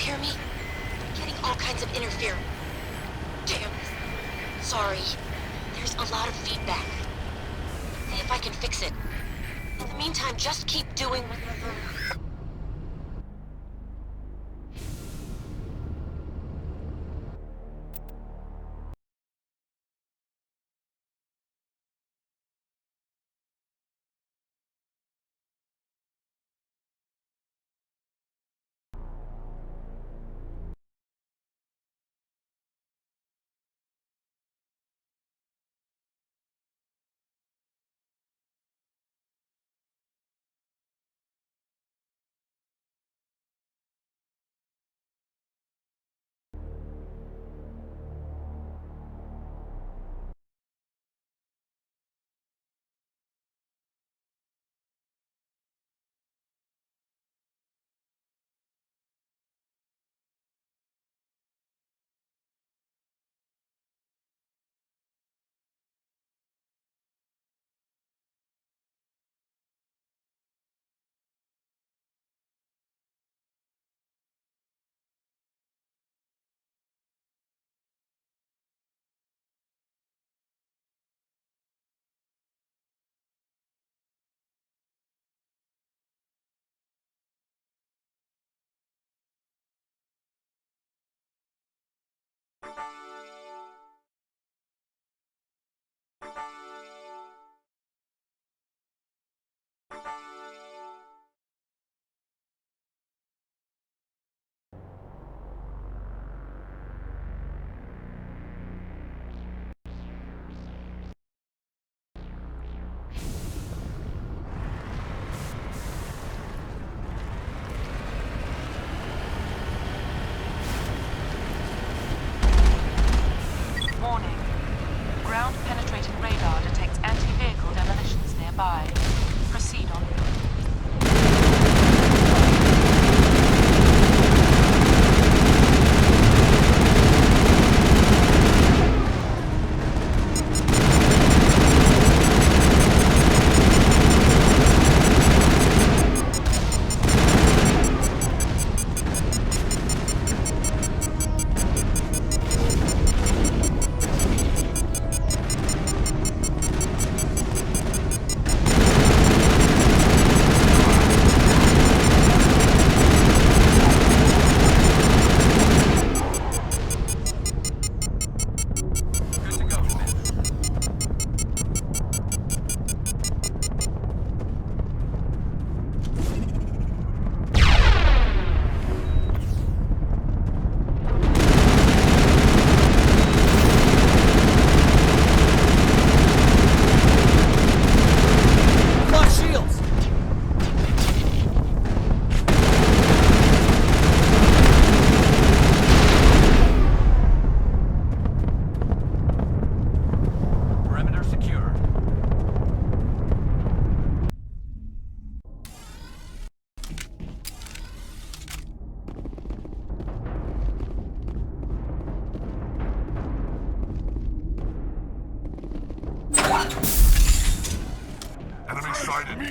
Hear me? I'm getting all kinds of interference. Damn. Sorry. There's a lot of feedback. See if I can fix it. In the meantime, just keep doing whatever.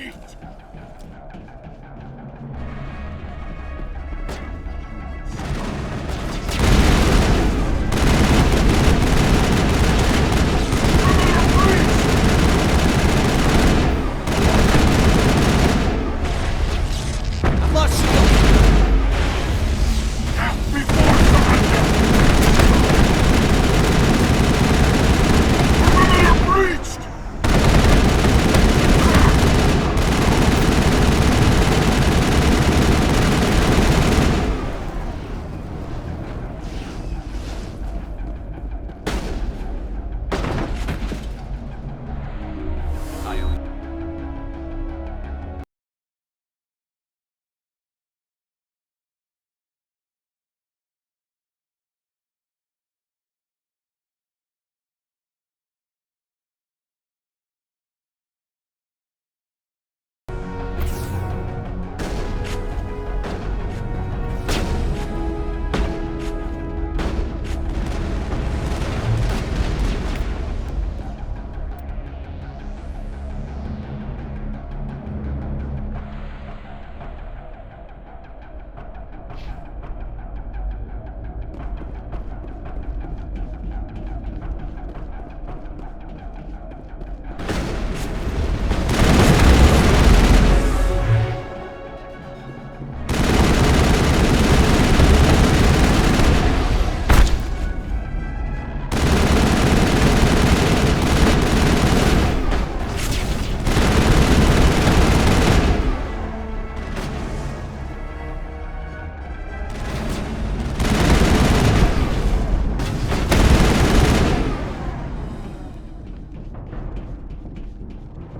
meet! I've lost shield! Death before surrender! Perimeter breached!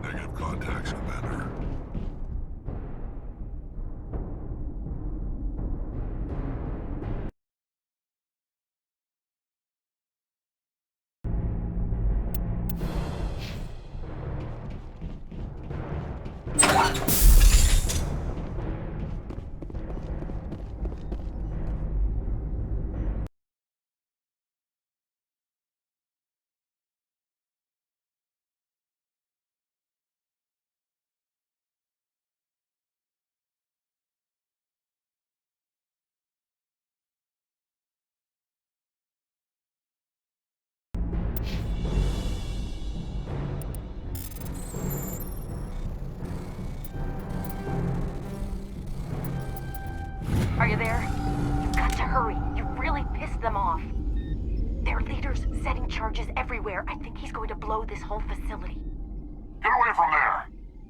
Negative contacts, Commander. Are you there? You've got to hurry. You really pissed them off. Their leader's setting charges everywhere. I think he's going to blow this whole facility. Get away from there!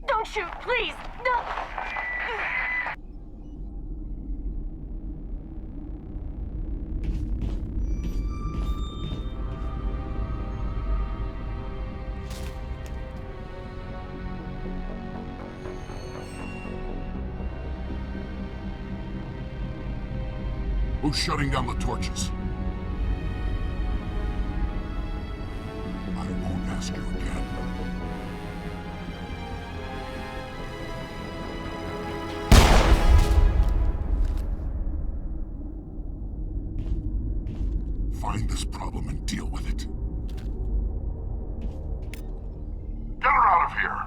Don't shoot, please! No! Who's shutting down the torches? I won't ask you again. Find this problem and deal with it. Get her out of here!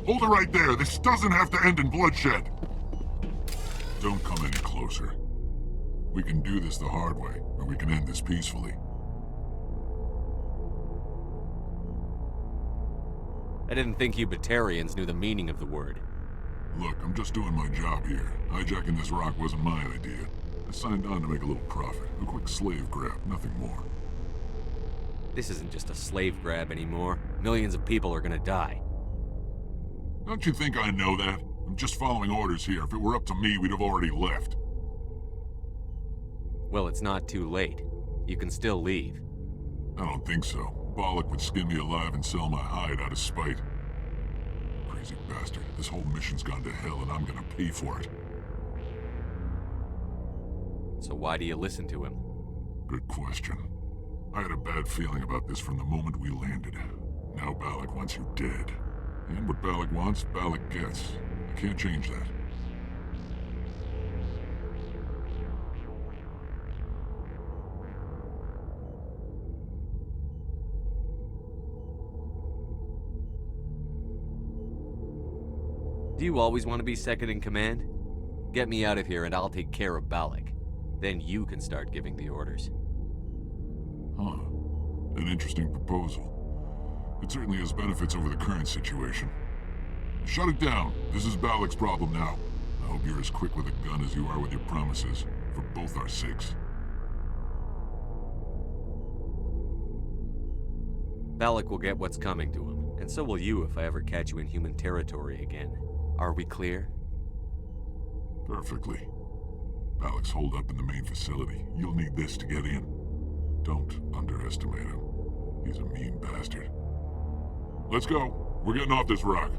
Hold it right there. This doesn't have to end in bloodshed. Don't come any closer. We can do this the hard way, or we can end this peacefully. I didn't think you Batarians knew the meaning of the word. Look, I'm just doing my job here. Hijacking this rock wasn't my idea. I signed on to make a little profit. A quick slave grab, nothing more. This isn't just a slave grab anymore. Millions of people are gonna die. Don't you think I know that? I'm just following orders here. If it were up to me, we'd have already left. Well, it's not too late. You can still leave. I don't think so. Bollock would skin me alive and sell my hide out of spite. Crazy bastard. This whole mission's gone to hell and I'm gonna pay for it. So why do you listen to him? Good question. I had a bad feeling about this from the moment we landed. Now Balak wants you dead. And what Balak wants, Balak gets. I can't change that. Do you always want to be second in command? Get me out of here and I'll take care of Balak. Then you can start giving the orders. Huh. An interesting proposal. It certainly has benefits over the current situation. Shut it down. This is Balak's problem now. I hope you're as quick with a gun as you are with your promises, for both our sakes. Balak will get what's coming to him, and so will you if I ever catch you in human territory again. Are we clear? Perfectly. Balak's holed up in the main facility. You'll need this to get in. Don't underestimate him. He's a mean bastard. Let's go. We're getting off this rock.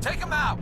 Take him out!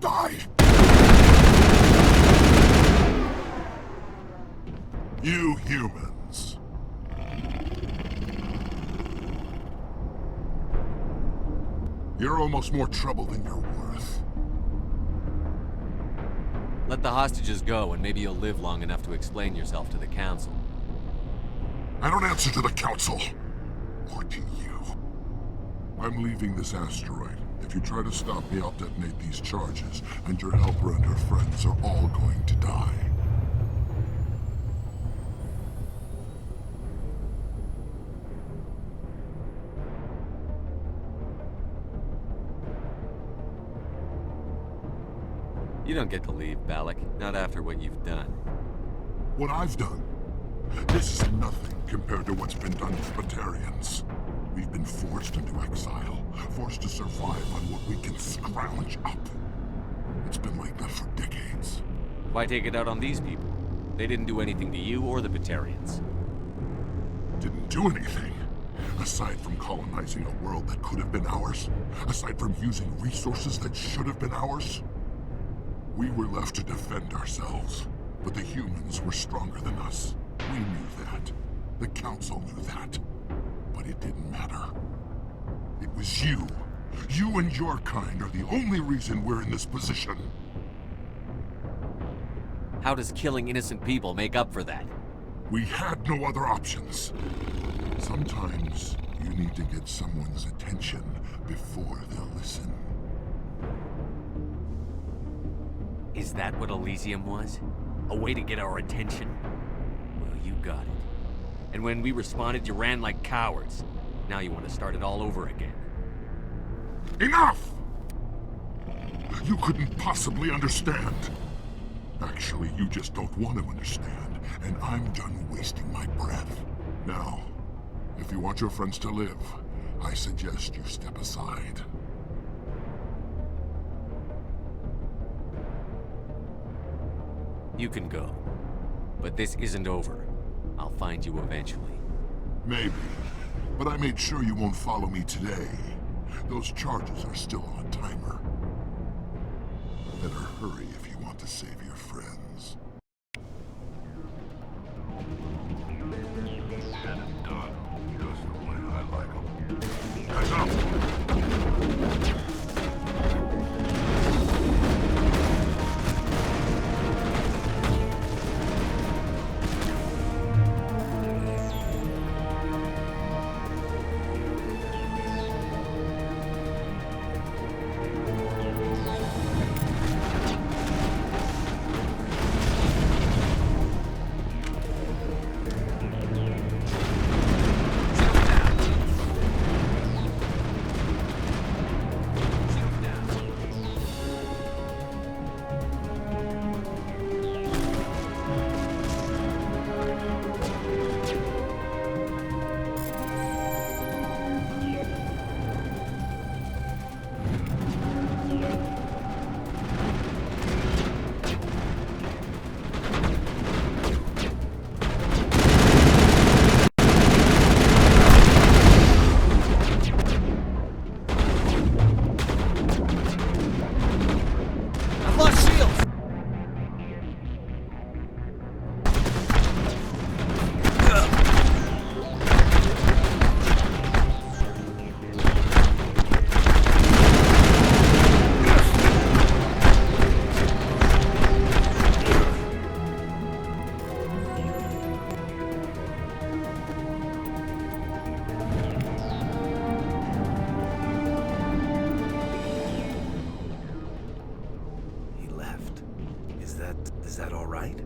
Die! You humans. You're almost more trouble than you're worth. Let the hostages go, and maybe you'll live long enough to explain yourself to the Council. I don't answer to the Council. Or to you. I'm leaving this asteroid. If you try to stop me, I'll detonate these charges, and your helper and her friends are all going to die. You don't get to leave, Balak. Not after what you've done. What I've done? This is nothing compared to what's been done to Batarians. We've been forced into exile, forced to survive on what we can scrounge up. It's been like that for decades. Why take it out on these people? They didn't do anything to you or the Batarians. Didn't do anything. Aside from colonizing a world that could have been ours, aside from using resources that should have been ours, we were left to defend ourselves. But the humans were stronger than us. We knew that. The Council knew that. But it didn't matter. It was you. You and your kind are the only reason we're in this position. How does killing innocent people make up for that? We had no other options. Sometimes you need to get someone's attention before they'll listen. Is that what Elysium was? A way to get our attention? Well, you got it. And when we responded, you ran like cowards. Now you want to start it all over again. Enough! You couldn't possibly understand. Actually, you just don't want to understand, and I'm done wasting my breath. Now, if you want your friends to live, I suggest you step aside. You can go. But this isn't over. I'll find you eventually. Maybe, but I made sure you won't follow me today. Those charges are still on timer. Better hurry if you want to save your friends. Said and done. Just the way I like 'em. Guys up! I've lost shields! He left. Is that all right?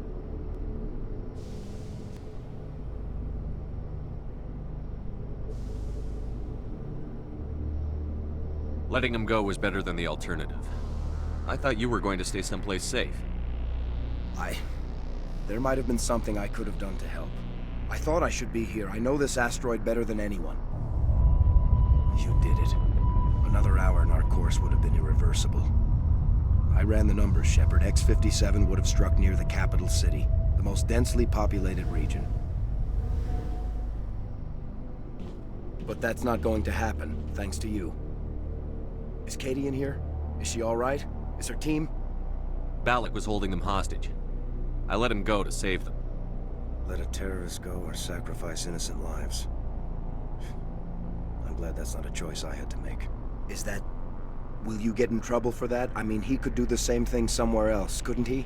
Letting him go was better than the alternative. I thought you were going to stay someplace safe. There might have been something I could have done to help. I thought I should be here. I know this asteroid better than anyone. You did it. Another hour and our course would have been irreversible. I ran the numbers, Shepard. X-57 would have struck near the capital city, the most densely populated region. But that's not going to happen, thanks to you. Is Katie in here? Is she all right? Is her team? Balak was holding them hostage. I let him go to save them. Let a terrorist go or sacrifice innocent lives. I'm glad that's not a choice I had to make. Is that... Will you get in trouble for that? I mean, he could do the same thing somewhere else, couldn't he?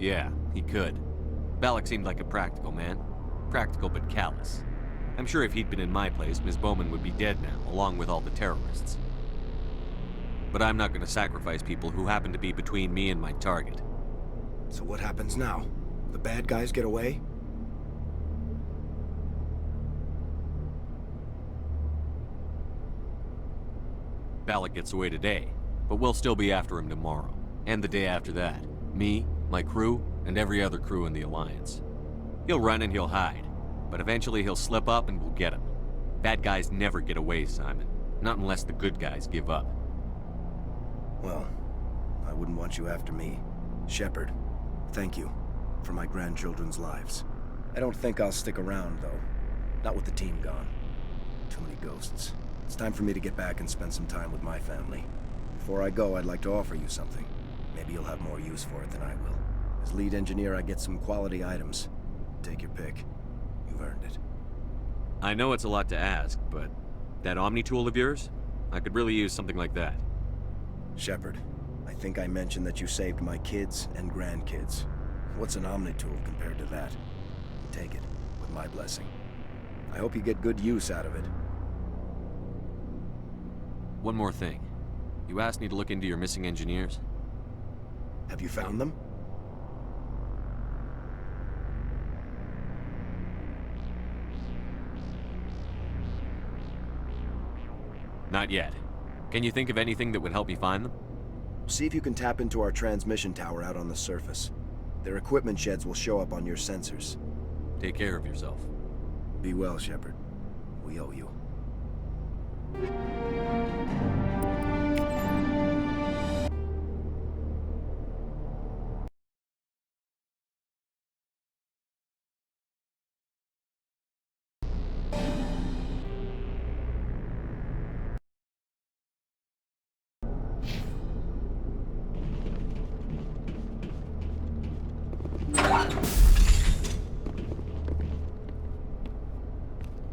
Yeah, he could. Balak seemed like a practical man. Practical but callous. I'm sure if he'd been in my place, Ms. Bowman would be dead now, along with all the terrorists. But I'm not going to sacrifice people who happen to be between me and my target. So what happens now? The bad guys get away? Balak gets away today, but we'll still be after him tomorrow. And the day after that. Me, my crew, and every other crew in the Alliance. He'll run and he'll hide, but eventually he'll slip up and we'll get him. Bad guys never get away, Simon. Not unless the good guys give up. Well, I wouldn't want you after me. Shepard, thank you for my grandchildren's lives. I don't think I'll stick around, though. Not with the team gone. Too many ghosts. It's time for me to get back and spend some time with my family. Before I go, I'd like to offer you something. Maybe you'll have more use for it than I will. As lead engineer, I get some quality items. Take your pick. You've earned it. I know it's a lot to ask, but that Omni tool of yours? I could really use something like that. Shepard, I think I mentioned that you saved my kids and grandkids. What's an Omni tool compared to that? Take it, with my blessing. I hope you get good use out of it. One more thing. You asked me to look into your missing engineers? Have you found them? Not yet. Can you think of anything that would help me find them? See if you can tap into our transmission tower out on the surface. Their equipment sheds will show up on your sensors. Take care of yourself. Be well, Shepard. We owe you.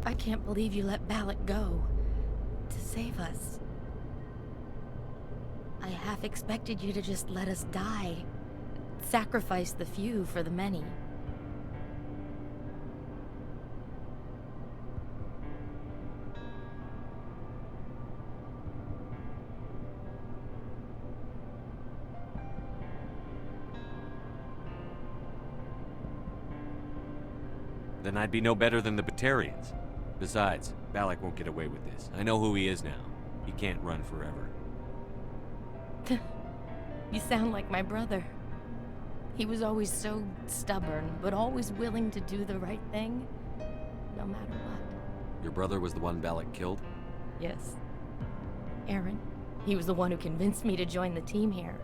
I can't believe you let Balak go. To save us. I half expected you to just let us die. Sacrifice the few for the many. Then I'd be no better than the Batarians. Besides, Balak won't get away with this. I know who he is now. He can't run forever. You sound like my brother. He was always so stubborn, but always willing to do the right thing, no matter what. Your brother was the one Balak killed? Yes. Aaron. He was the one who convinced me to join the team here.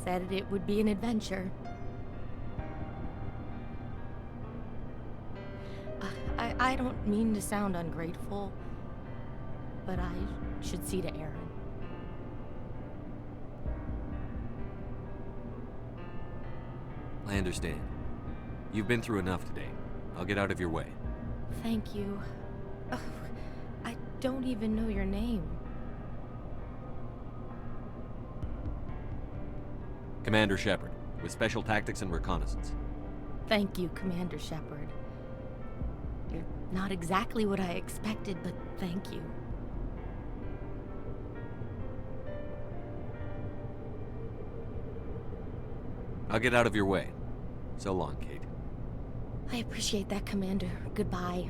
Said it would be an adventure. I don't mean to sound ungrateful, but I should see to Aaron. I understand. You've been through enough today. I'll get out of your way. Thank you. Oh, I don't even know your name. Commander Shepard, with Special Tactics and Reconnaissance. Thank you, Commander Shepard. You're not exactly what I expected, but thank you. I'll get out of your way. So long, Kate. I appreciate that, Commander. Goodbye.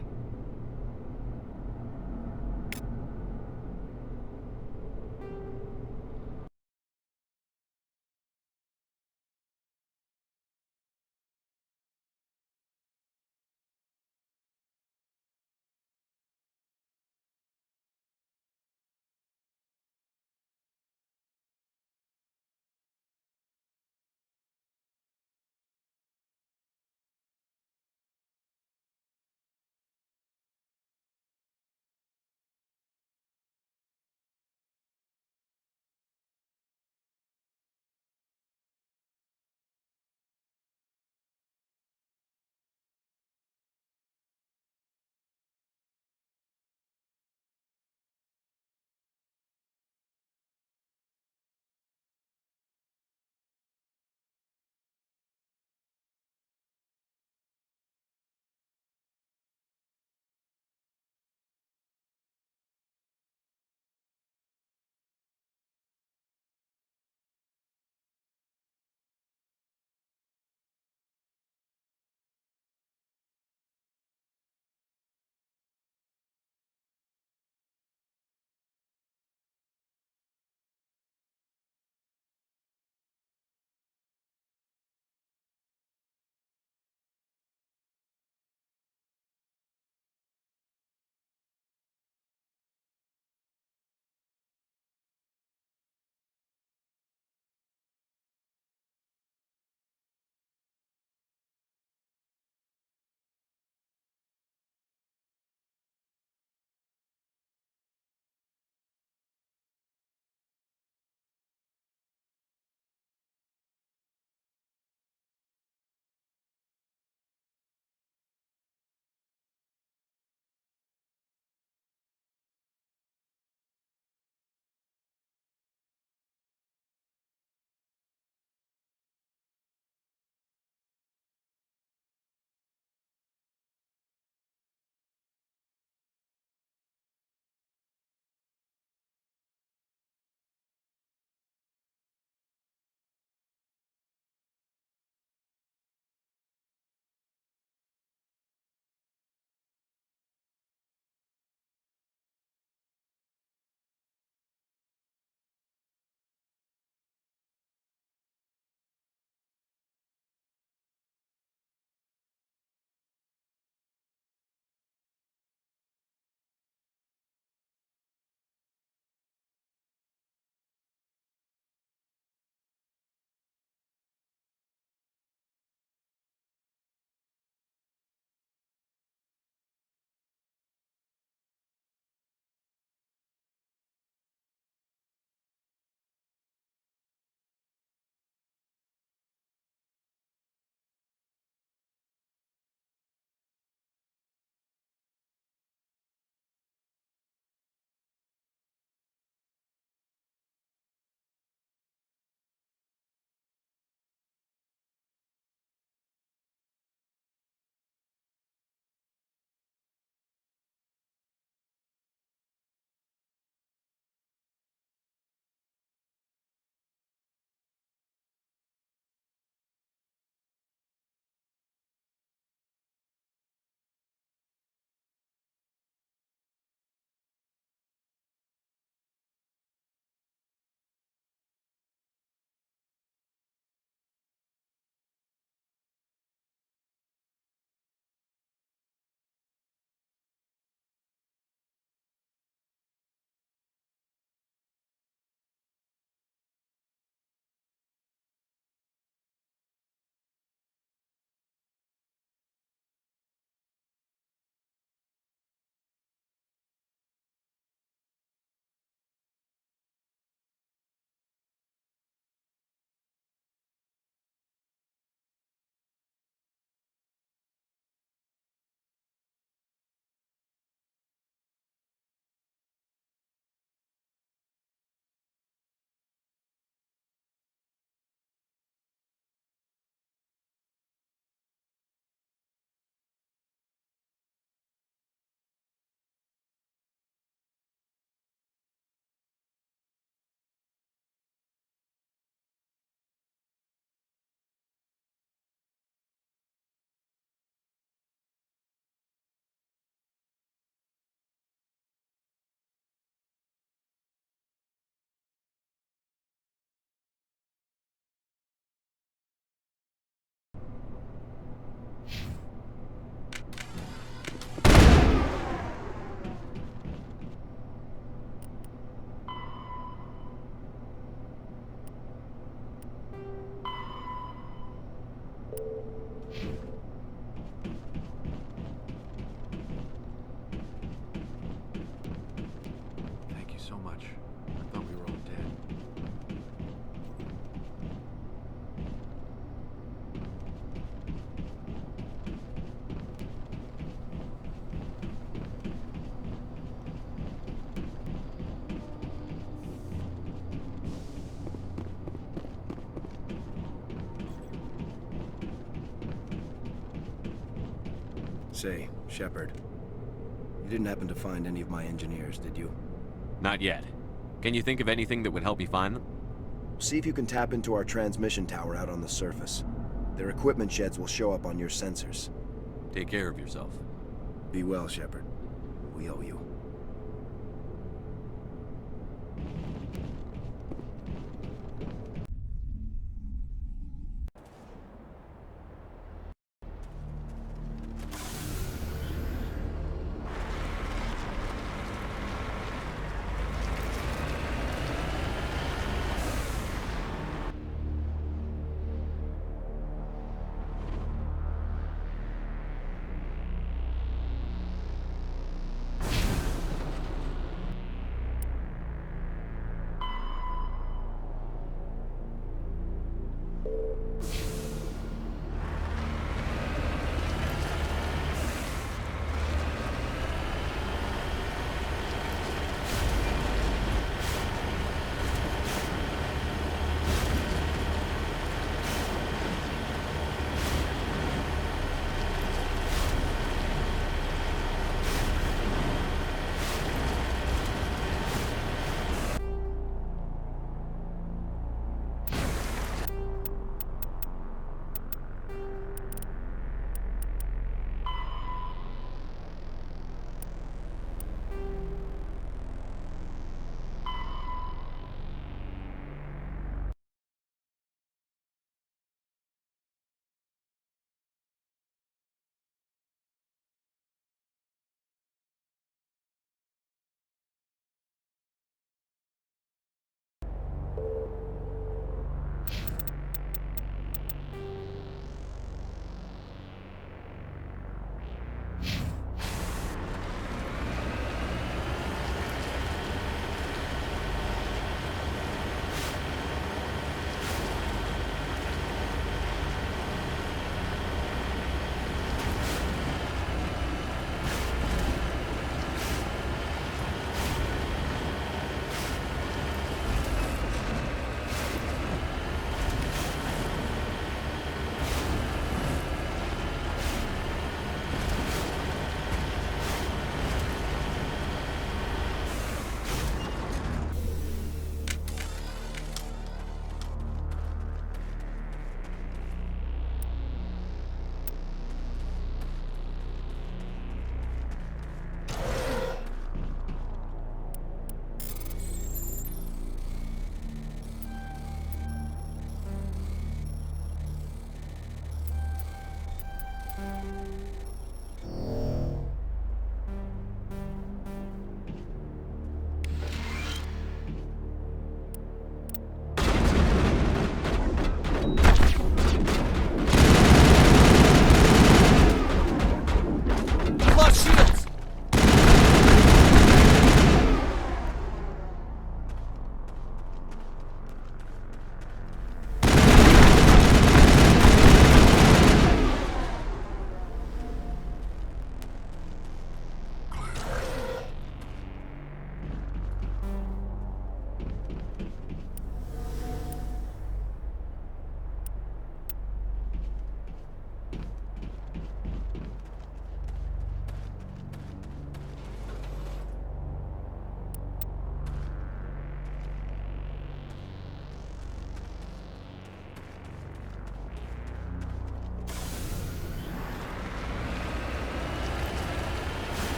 Say, Shepard, you didn't happen to find any of my engineers, did you? Not yet. Can you think of anything that would help me find them? See if you can tap into our transmission tower out on the surface. Their equipment sheds will show up on your sensors. Take care of yourself. Be well, Shepard. We owe you.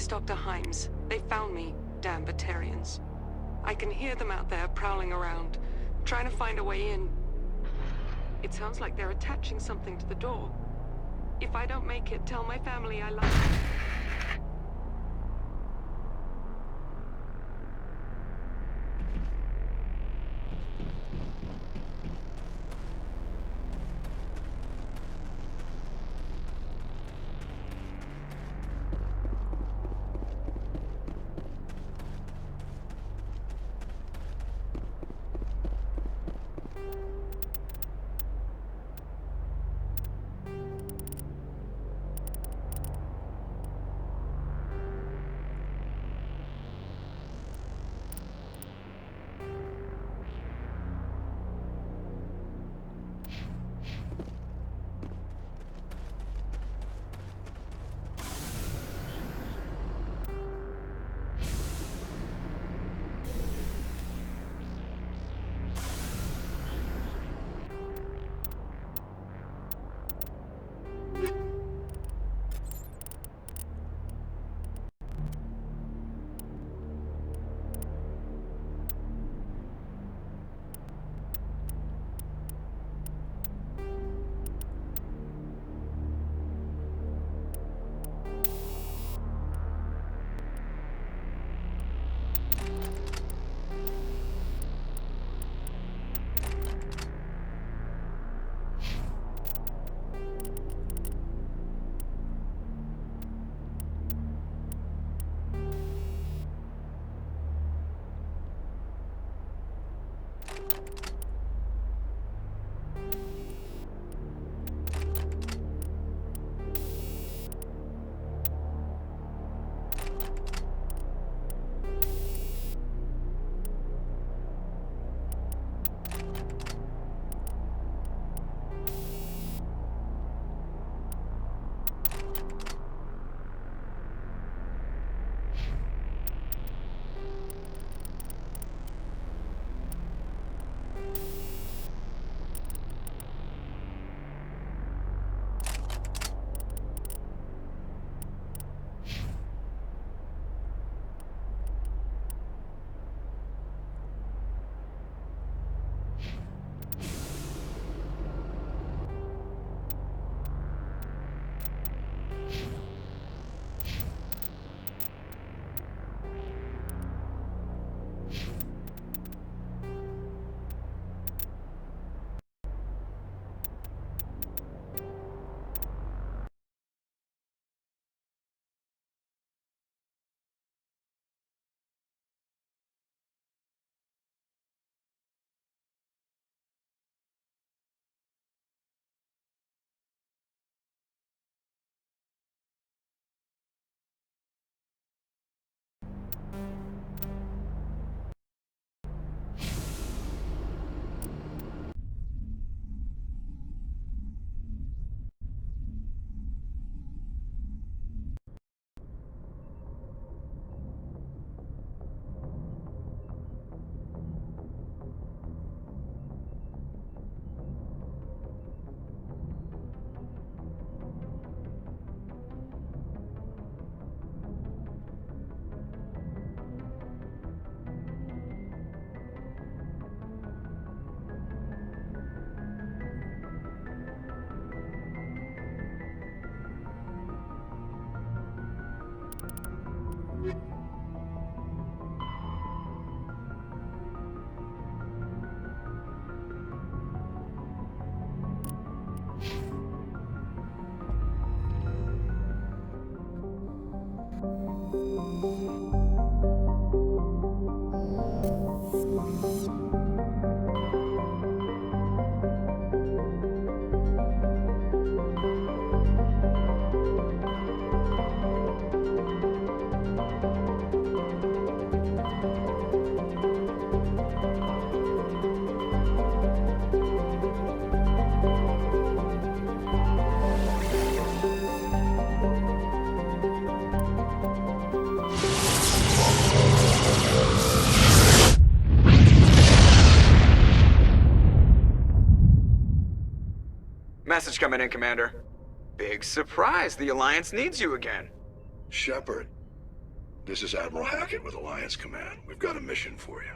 is Dr. Himes. They found me, damn Batarians. I can hear them out there prowling around, trying to find a way in. It sounds like they're attaching something to the door. If I don't make it, tell my family I love them. Message coming in, Commander. Big surprise, the Alliance needs you again. Shepard, This is Admiral Hackett with Alliance Command. We've got a mission for you.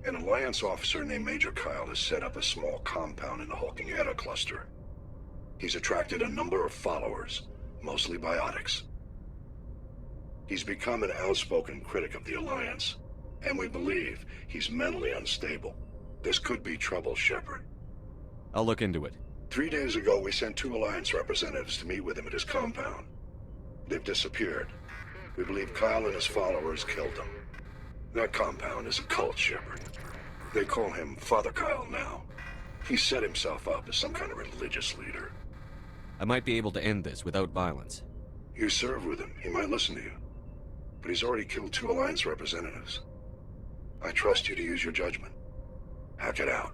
An Alliance officer named Major Kyle has set up a small compound in the Hulking Eta cluster. He's attracted a number of followers, mostly biotics. He's become an outspoken critic of the Alliance, and we believe he's mentally unstable. This could be trouble, Shepard. I'll look into it. 3 days ago, we sent 2 Alliance representatives to meet with him at his compound. They've disappeared. We believe Kyle and his followers killed them. That compound is a cult, Shepard. They call him Father Kyle now. He set himself up as some kind of religious leader. I might be able to end this without violence. You serve with him. He might listen to you. But he's already killed 2 Alliance representatives. I trust you to use your judgment. Hack it out.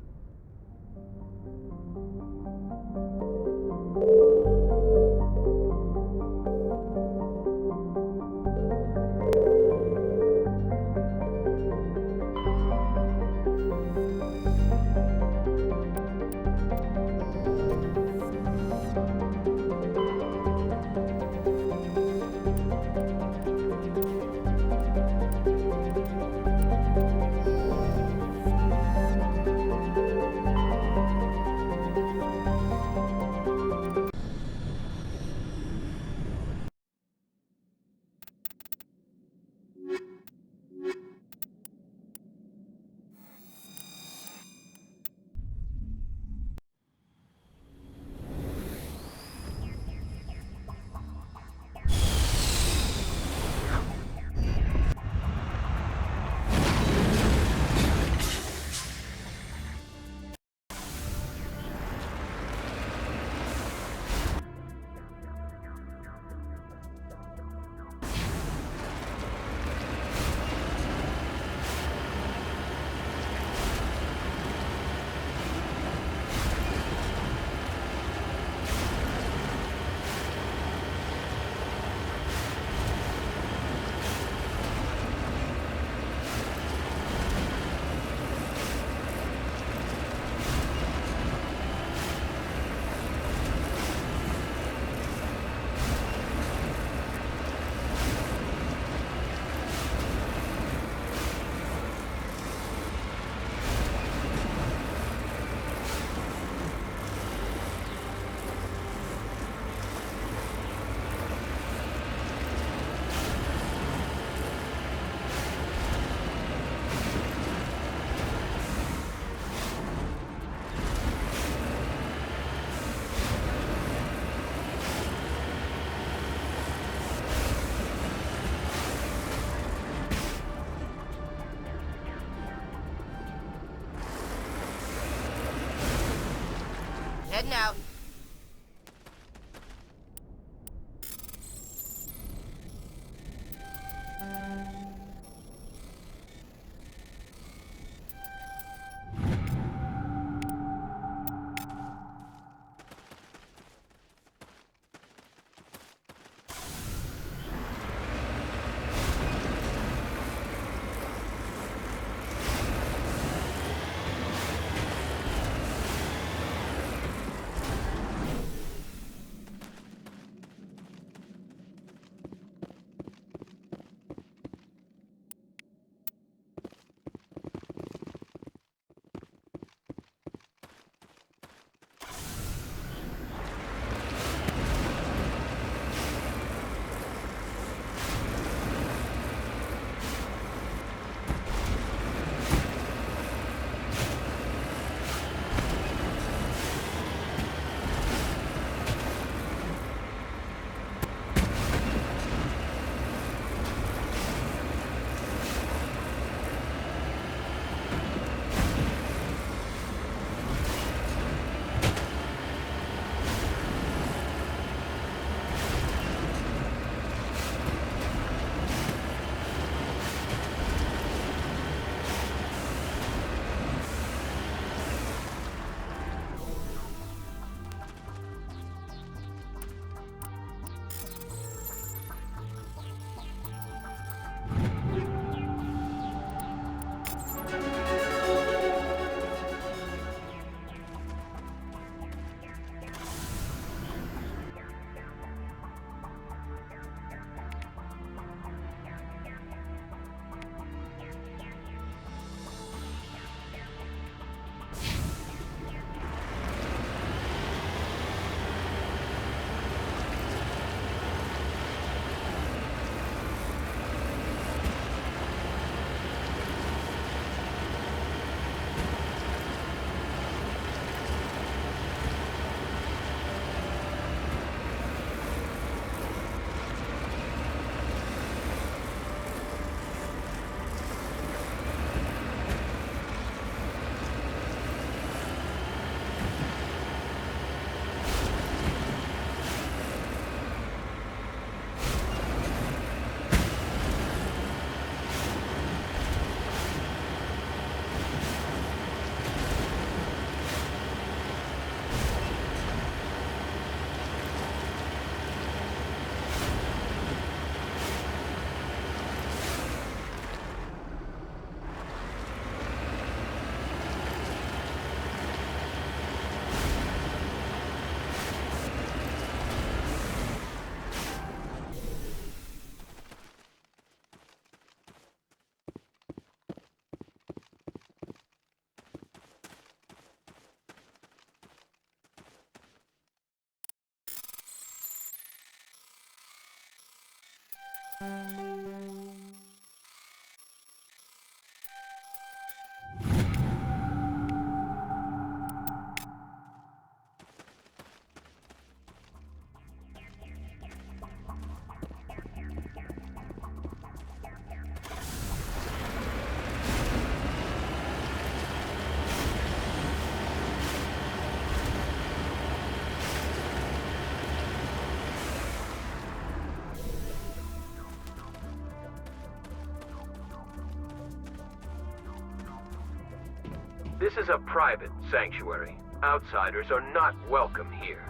Heading out. This is a private sanctuary. Outsiders are not welcome here.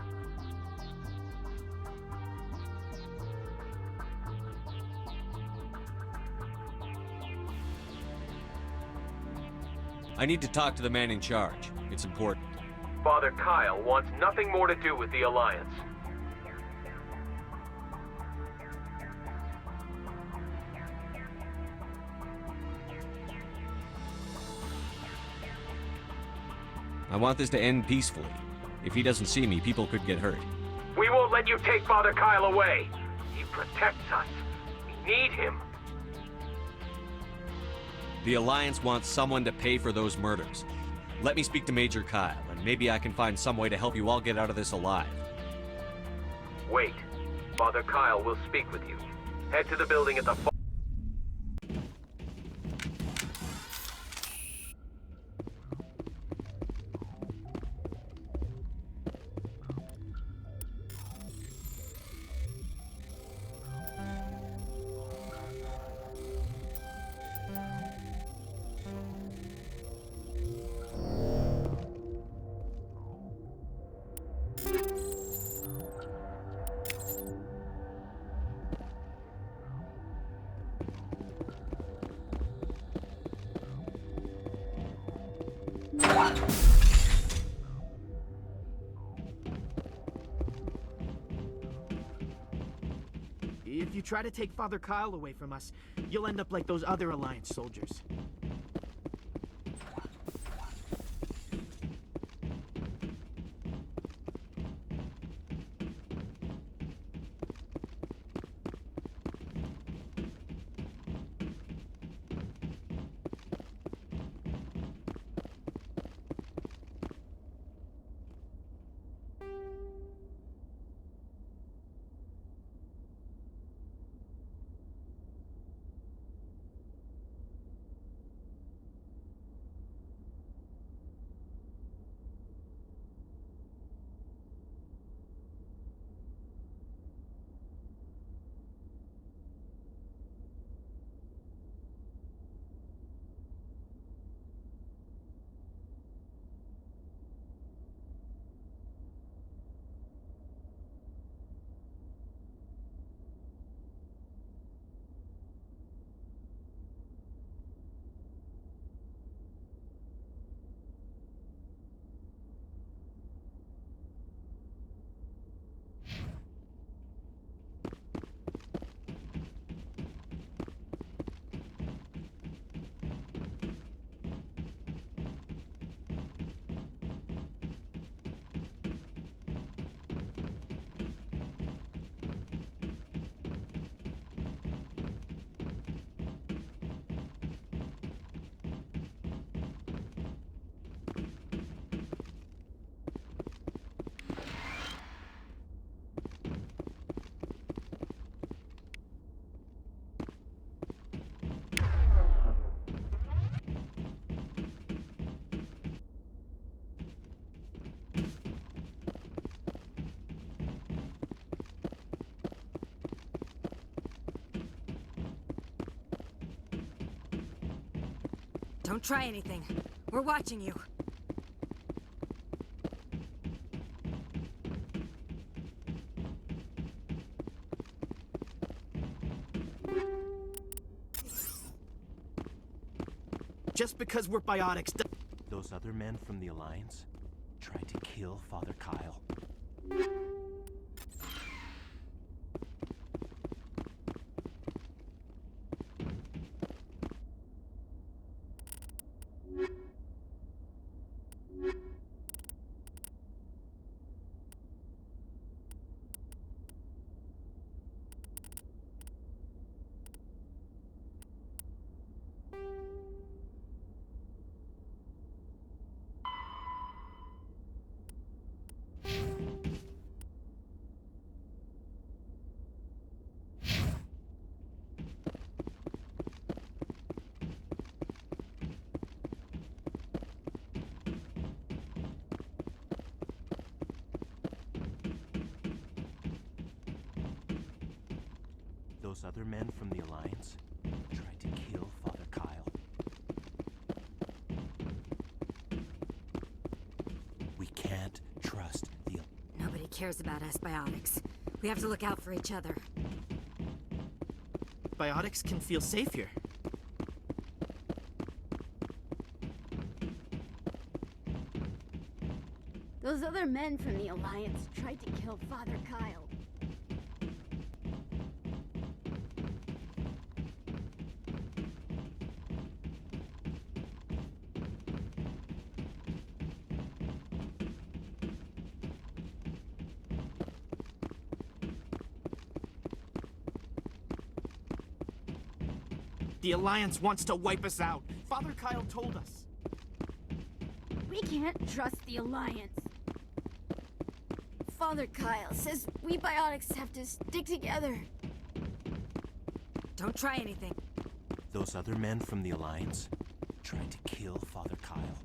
I need to talk to the man in charge. It's important. Father Kyle wants nothing more to do with the Alliance. I want this to end peacefully. If he doesn't see me, people could get hurt. We won't let you take Father Kyle away. He protects us. We need him. The Alliance wants someone to pay for those murders. Let me speak to Major Kyle, and maybe I can find some way to help you all get out of this alive. Wait. Father Kyle will speak with you. Head to the building at the far. If you try to take Father Kyle away from us, you'll end up like those other Alliance soldiers. Don't try anything. We're watching you. Just because we're biotics. Those other men from the Alliance tried to kill Father Kyle. Those other men from the Alliance tried to kill Father Kyle. We can't trust the... Nobody cares about us biotics. We have to look out for each other. Biotics can feel safe here. Those other men from the Alliance tried to kill Father Kyle. The Alliance wants to wipe us out. Father Kyle told us. We can't trust the Alliance. Father Kyle says we biotics have to stick together. Don't try anything. Those other men from the Alliance tried to kill Father Kyle.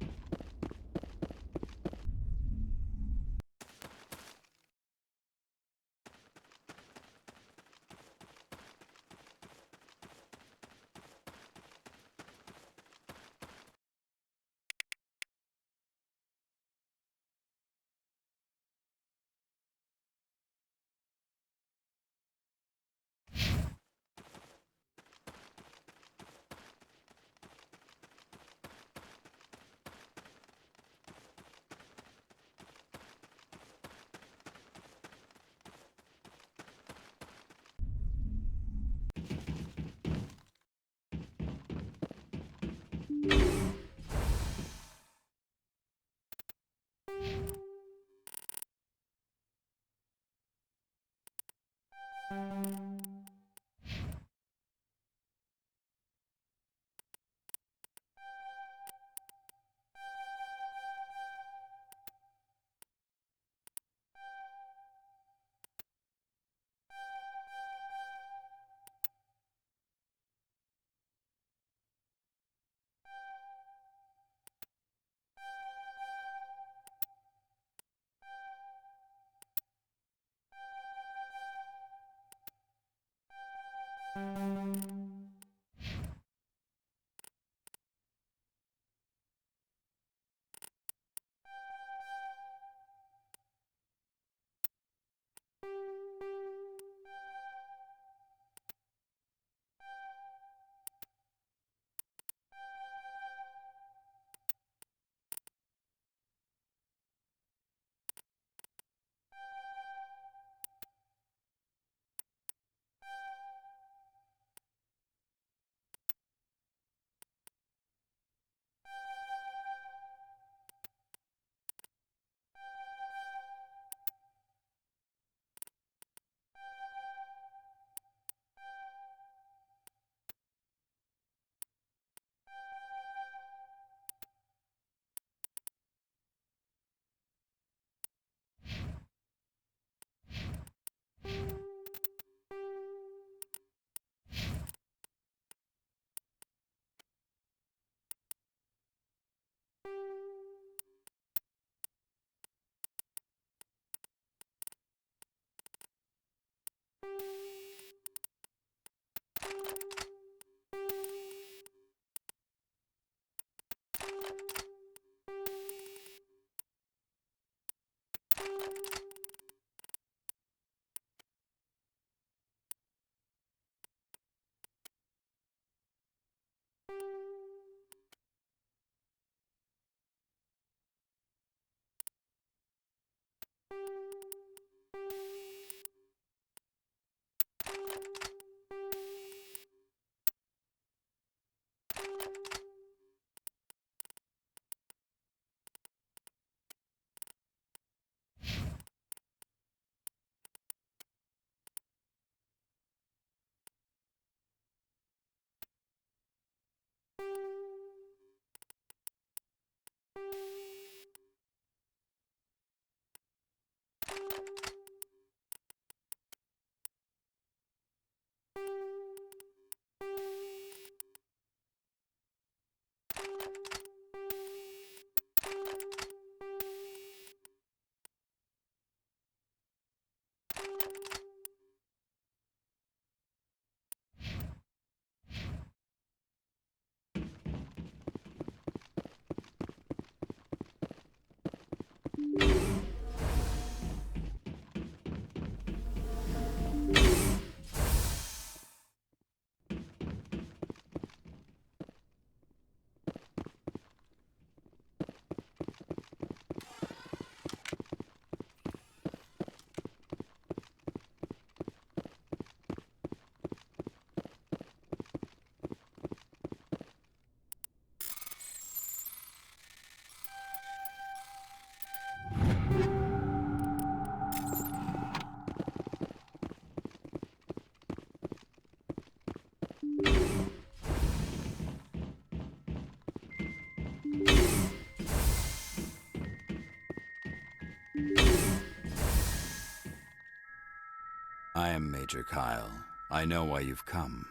I am Major Kyle. I know why you've come.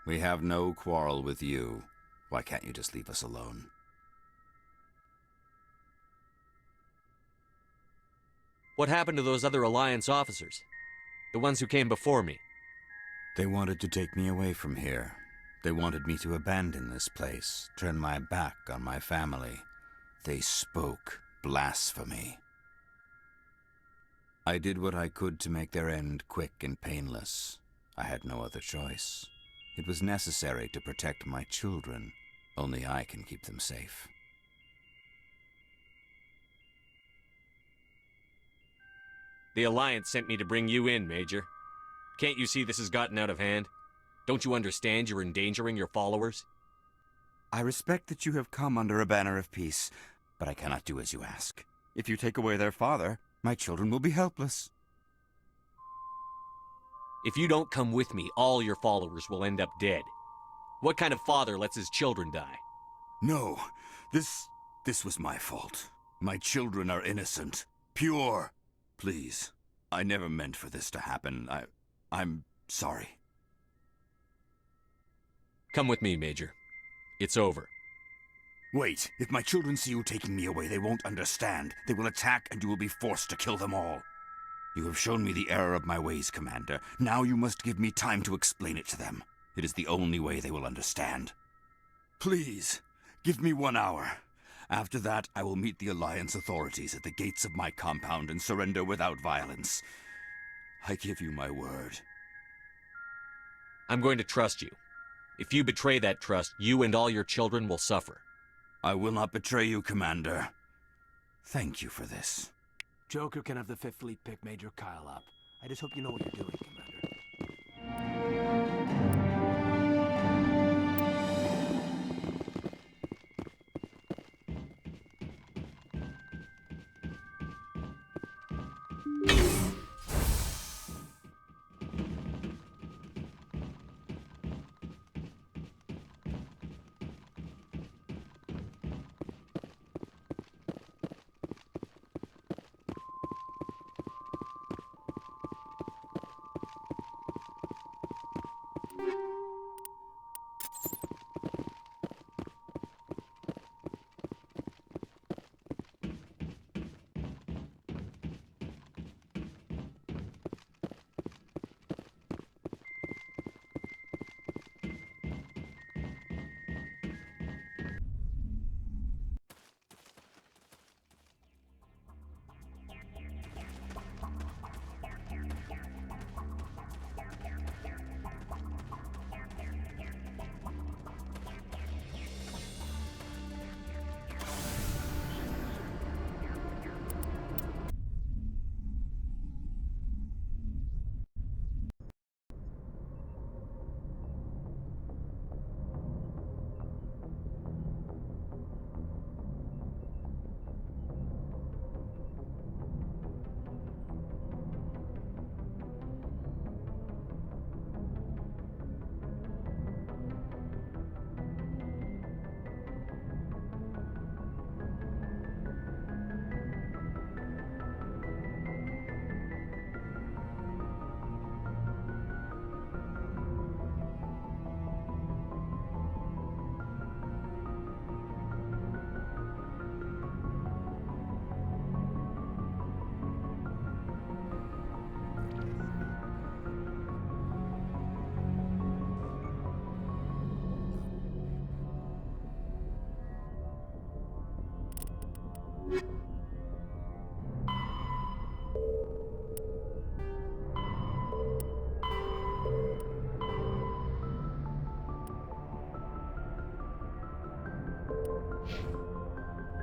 We have no quarrel with you. Why can't you just leave us alone? What happened to those other Alliance officers? The ones who came before me? They wanted to take me away from here. They wanted me to abandon this place, turn my back on my family. They spoke blasphemy. I did what I could to make their end quick and painless. I had no other choice. It was necessary to protect my children. Only I can keep them safe. The Alliance sent me to bring you in, Major. Can't you see this has gotten out of hand? Don't you understand you're endangering your followers? I respect that you have come under a banner of peace, but I cannot do as you ask. If you take away their father, my children will be helpless. If you don't come with me, all your followers will end up dead. What kind of father lets his children die? No, this was my fault. My children are innocent, pure. Please, I never meant for this to happen. I'm sorry. Come with me, Major. It's over. Wait, if my children see you taking me away, they won't understand. They will attack and you will be forced to kill them all. You have shown me the error of my ways, Commander. Now you must give me time to explain it to them. It is the only way they will understand. Please, give me 1 hour. After that, I will meet the Alliance authorities at the gates of my compound and surrender without violence. I give you my word. I'm going to trust you. If you betray that trust, you and all your children will suffer. I will not betray you, Commander. Thank you for this. Joker can have the 5th Fleet pick Major Kyle up. I just hope you know what you're doing, Commander.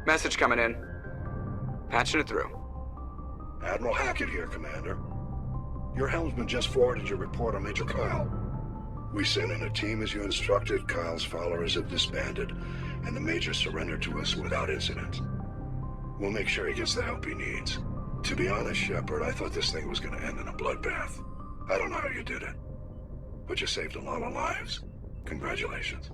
Message coming in. Patching it through. Admiral Hackett here, Commander. Your helmsman just forwarded your report on Major Kyle. We sent in a team as you instructed. Kyle's followers have disbanded, and the Major surrendered to us without incident. We'll make sure he gets the help he needs. To be honest, Shepard, I thought this thing was gonna end in a bloodbath. I don't know how you did it, but you saved a lot of lives. Congratulations.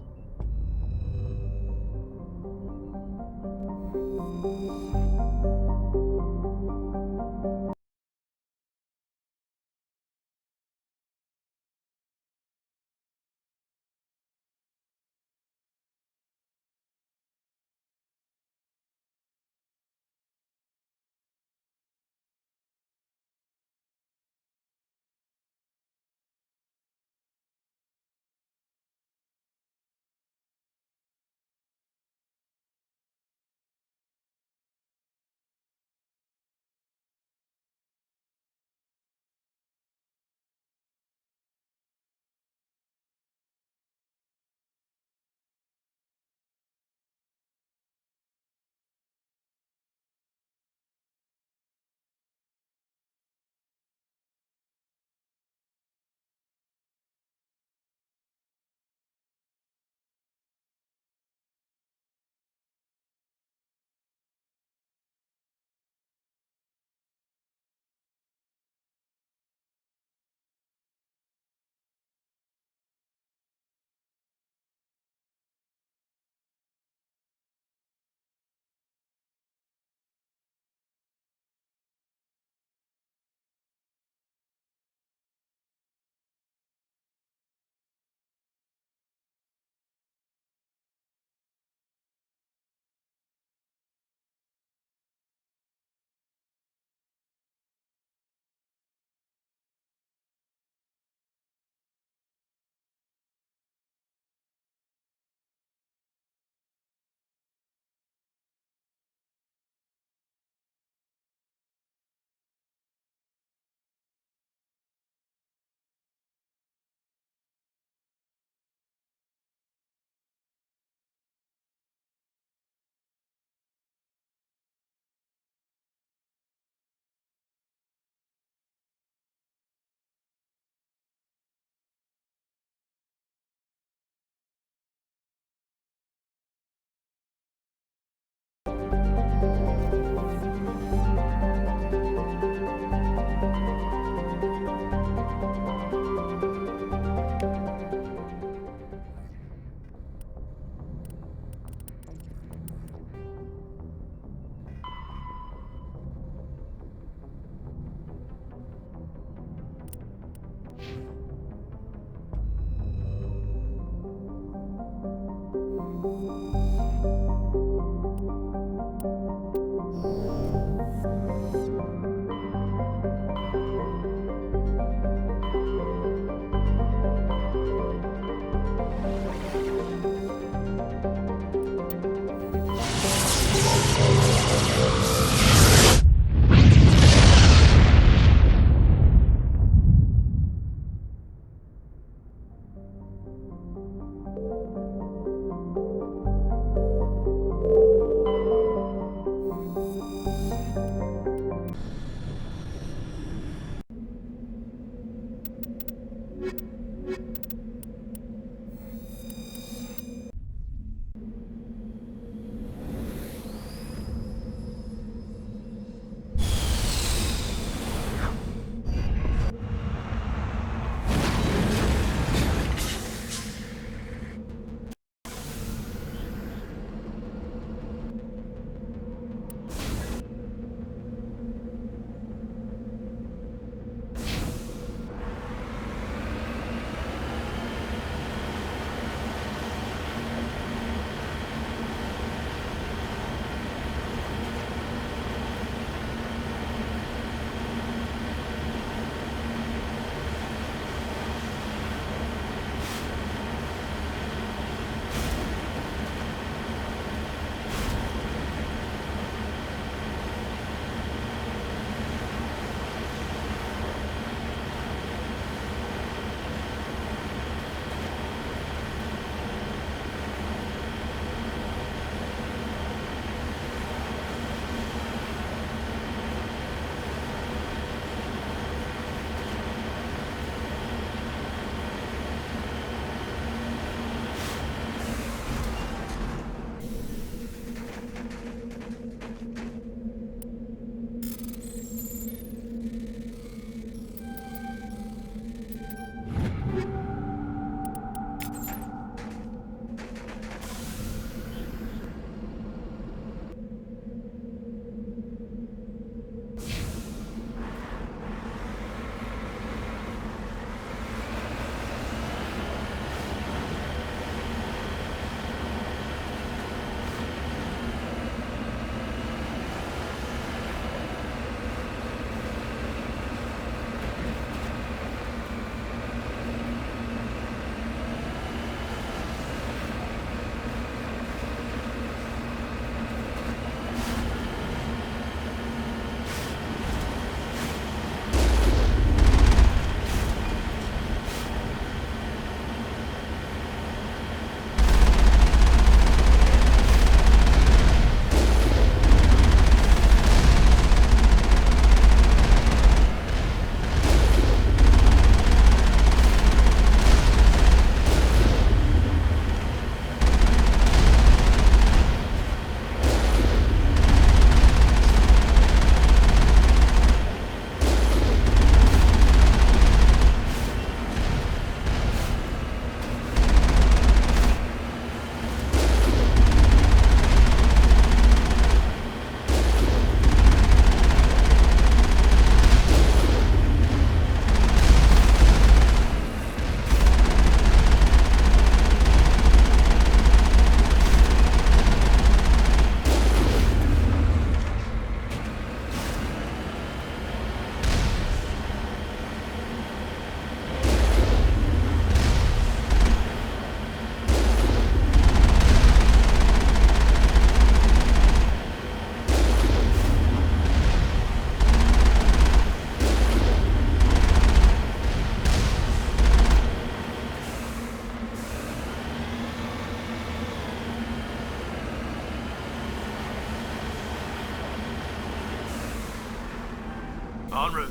En route.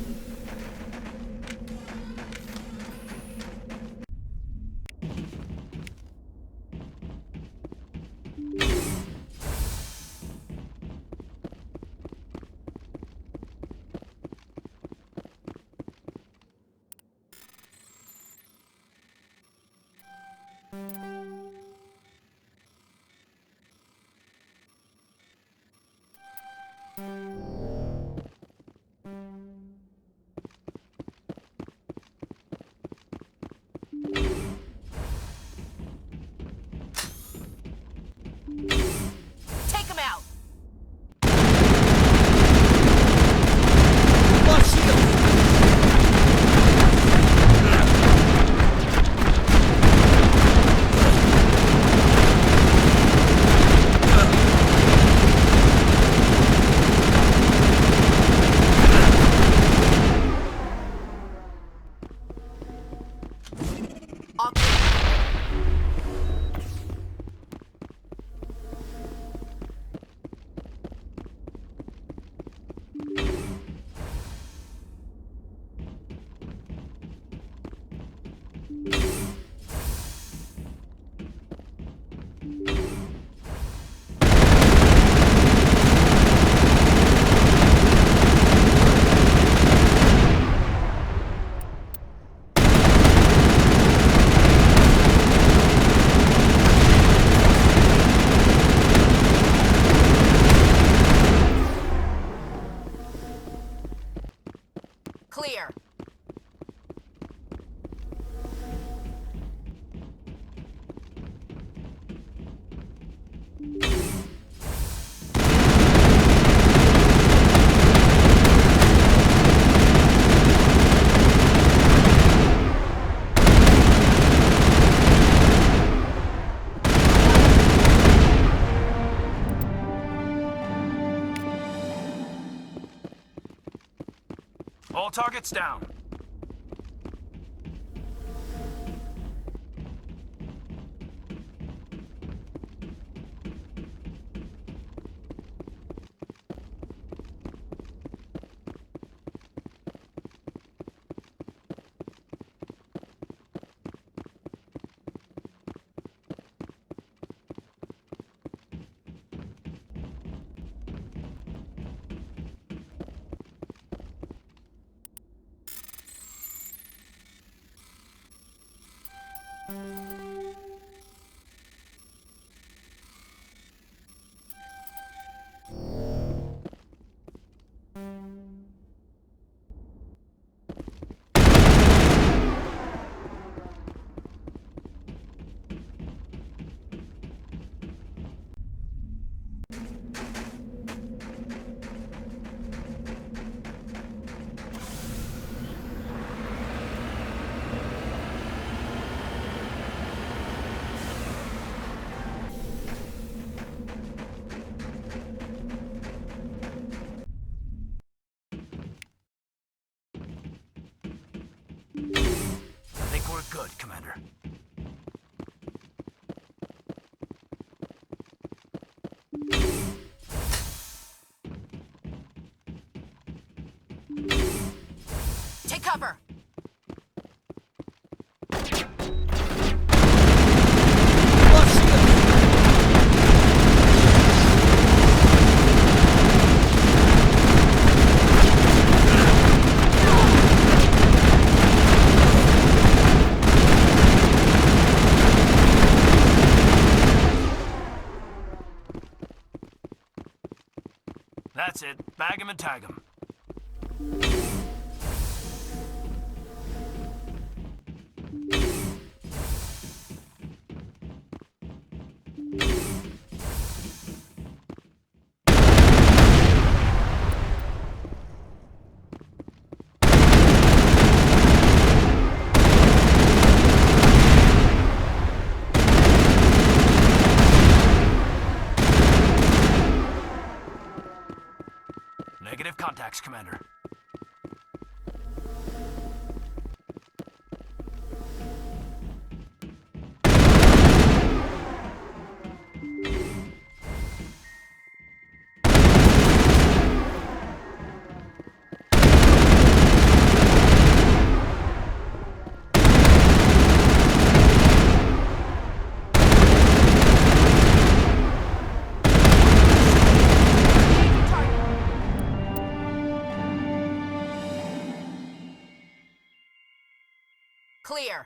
Take him out! Clear. All targets down. I think we're good, Commander. Take cover! That's it. Bag him and tag him. Negative contacts, Commander. Clear.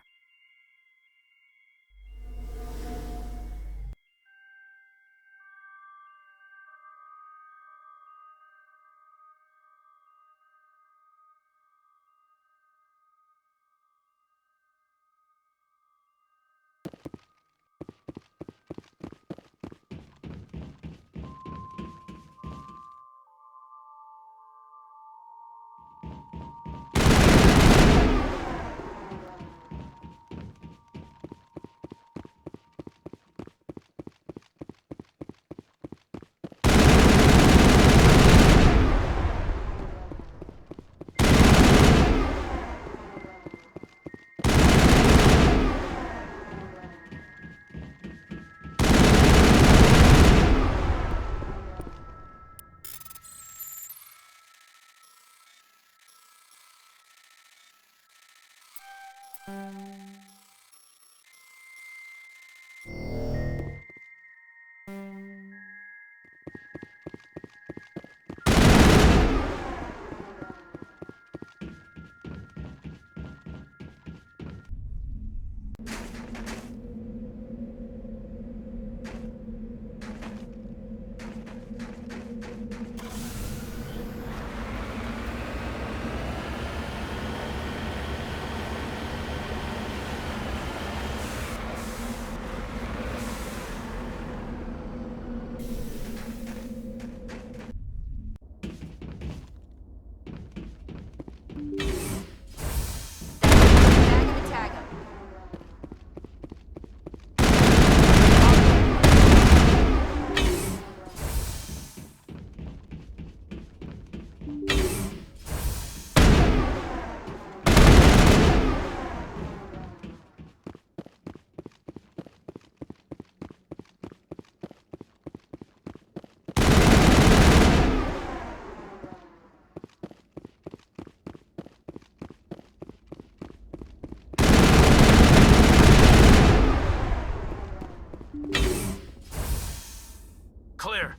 Clear.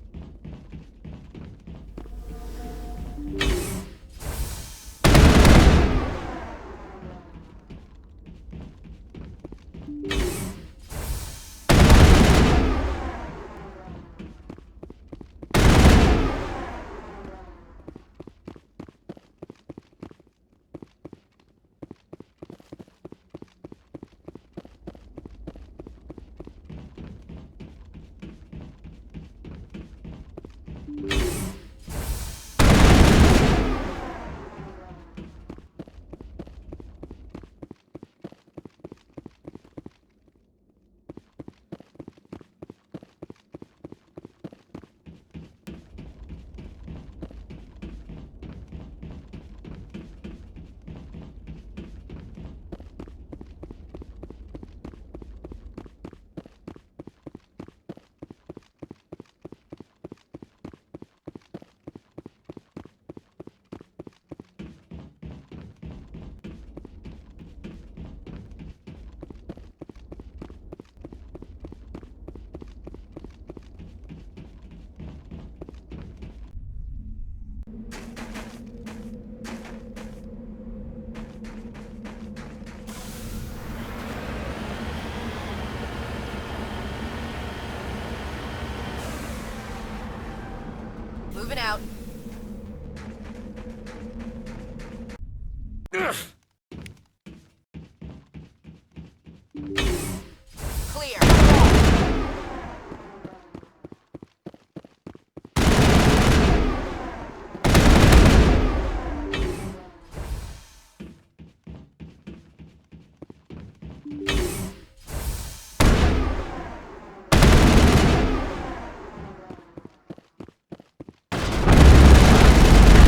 Moving out. Clear.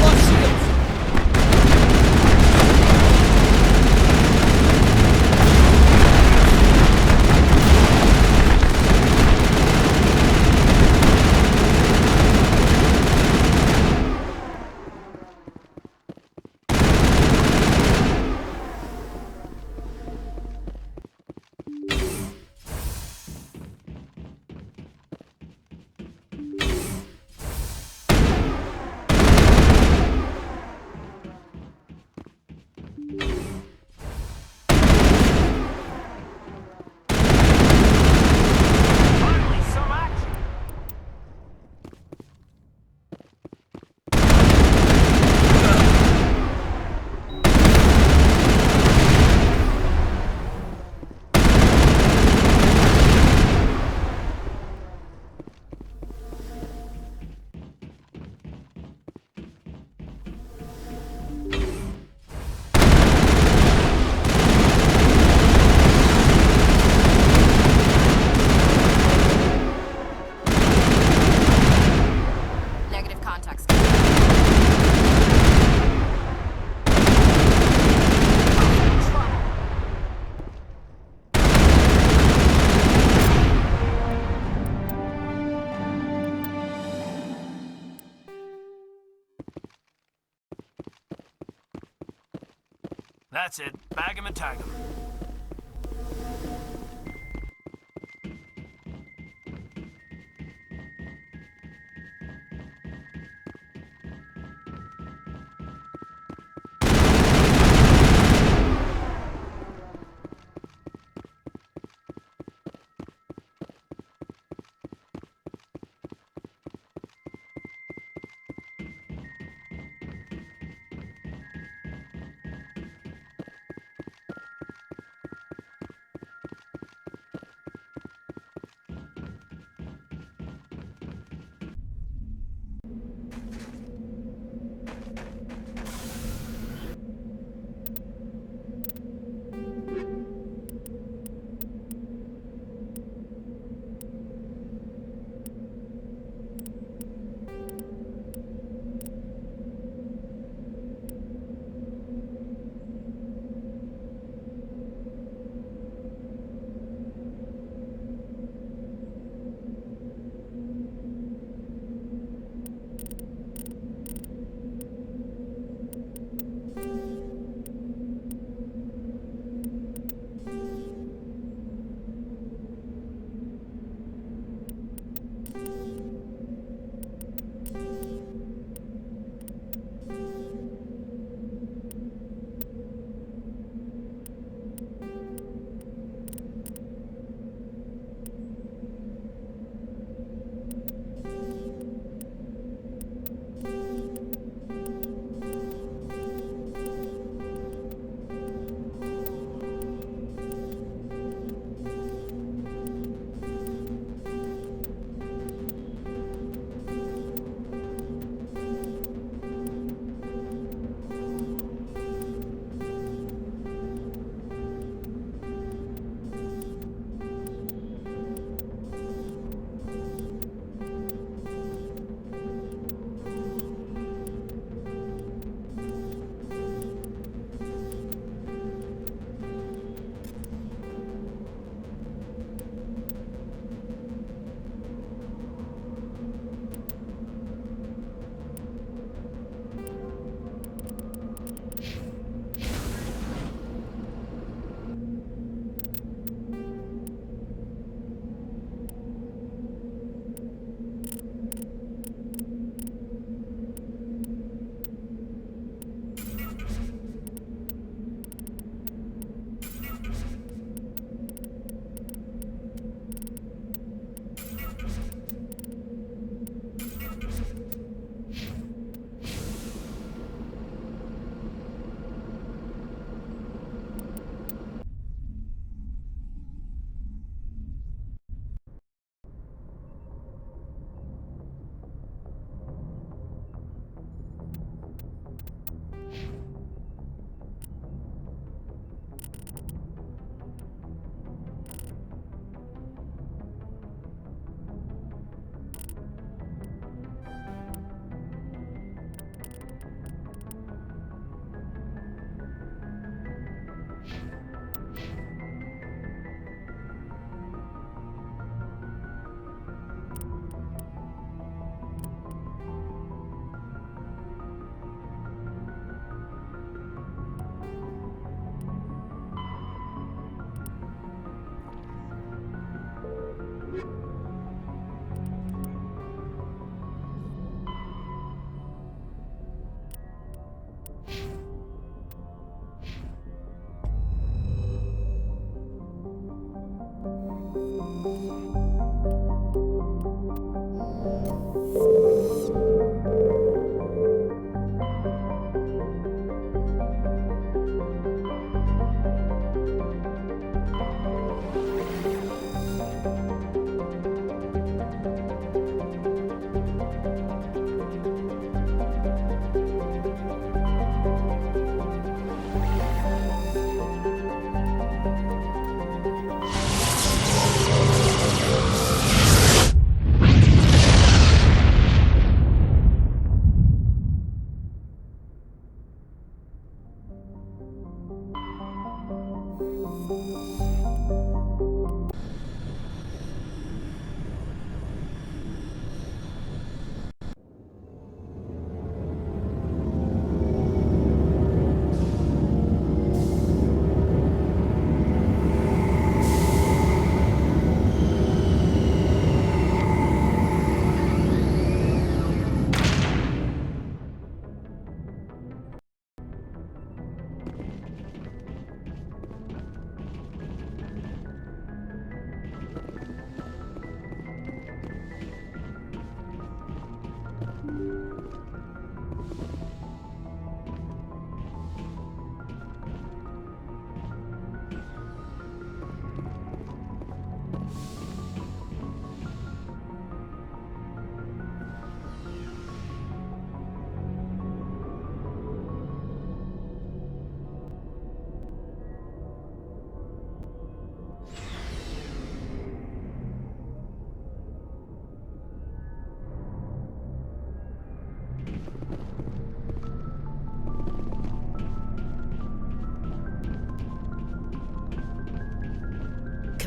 Lost shields! That's it. Bag him and tag him.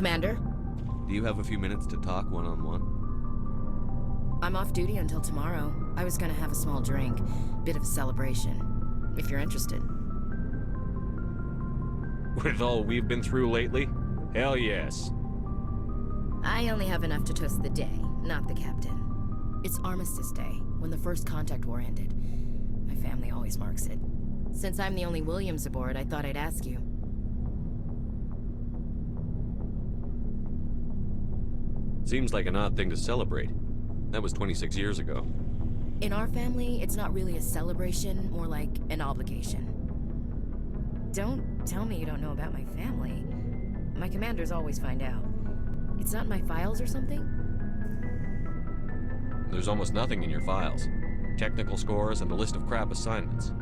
Commander? Do you have a few minutes to talk one-on-one? I'm off duty until tomorrow. I was gonna have a small drink. Bit of a celebration. If you're interested. With all we've been through lately? Hell yes. I only have enough to toast the day, not the captain. It's Armistice Day, when the first contact war ended. My family always marks it. Since I'm the only Williams aboard, I thought I'd ask you. Seems like an odd thing to celebrate. That was 26 years ago. In our family, it's not really a celebration, more like an obligation. Don't tell me you don't know about my family. My commanders always find out. It's not in my files or something? There's almost nothing in your files. Technical scores and a list of crap assignments.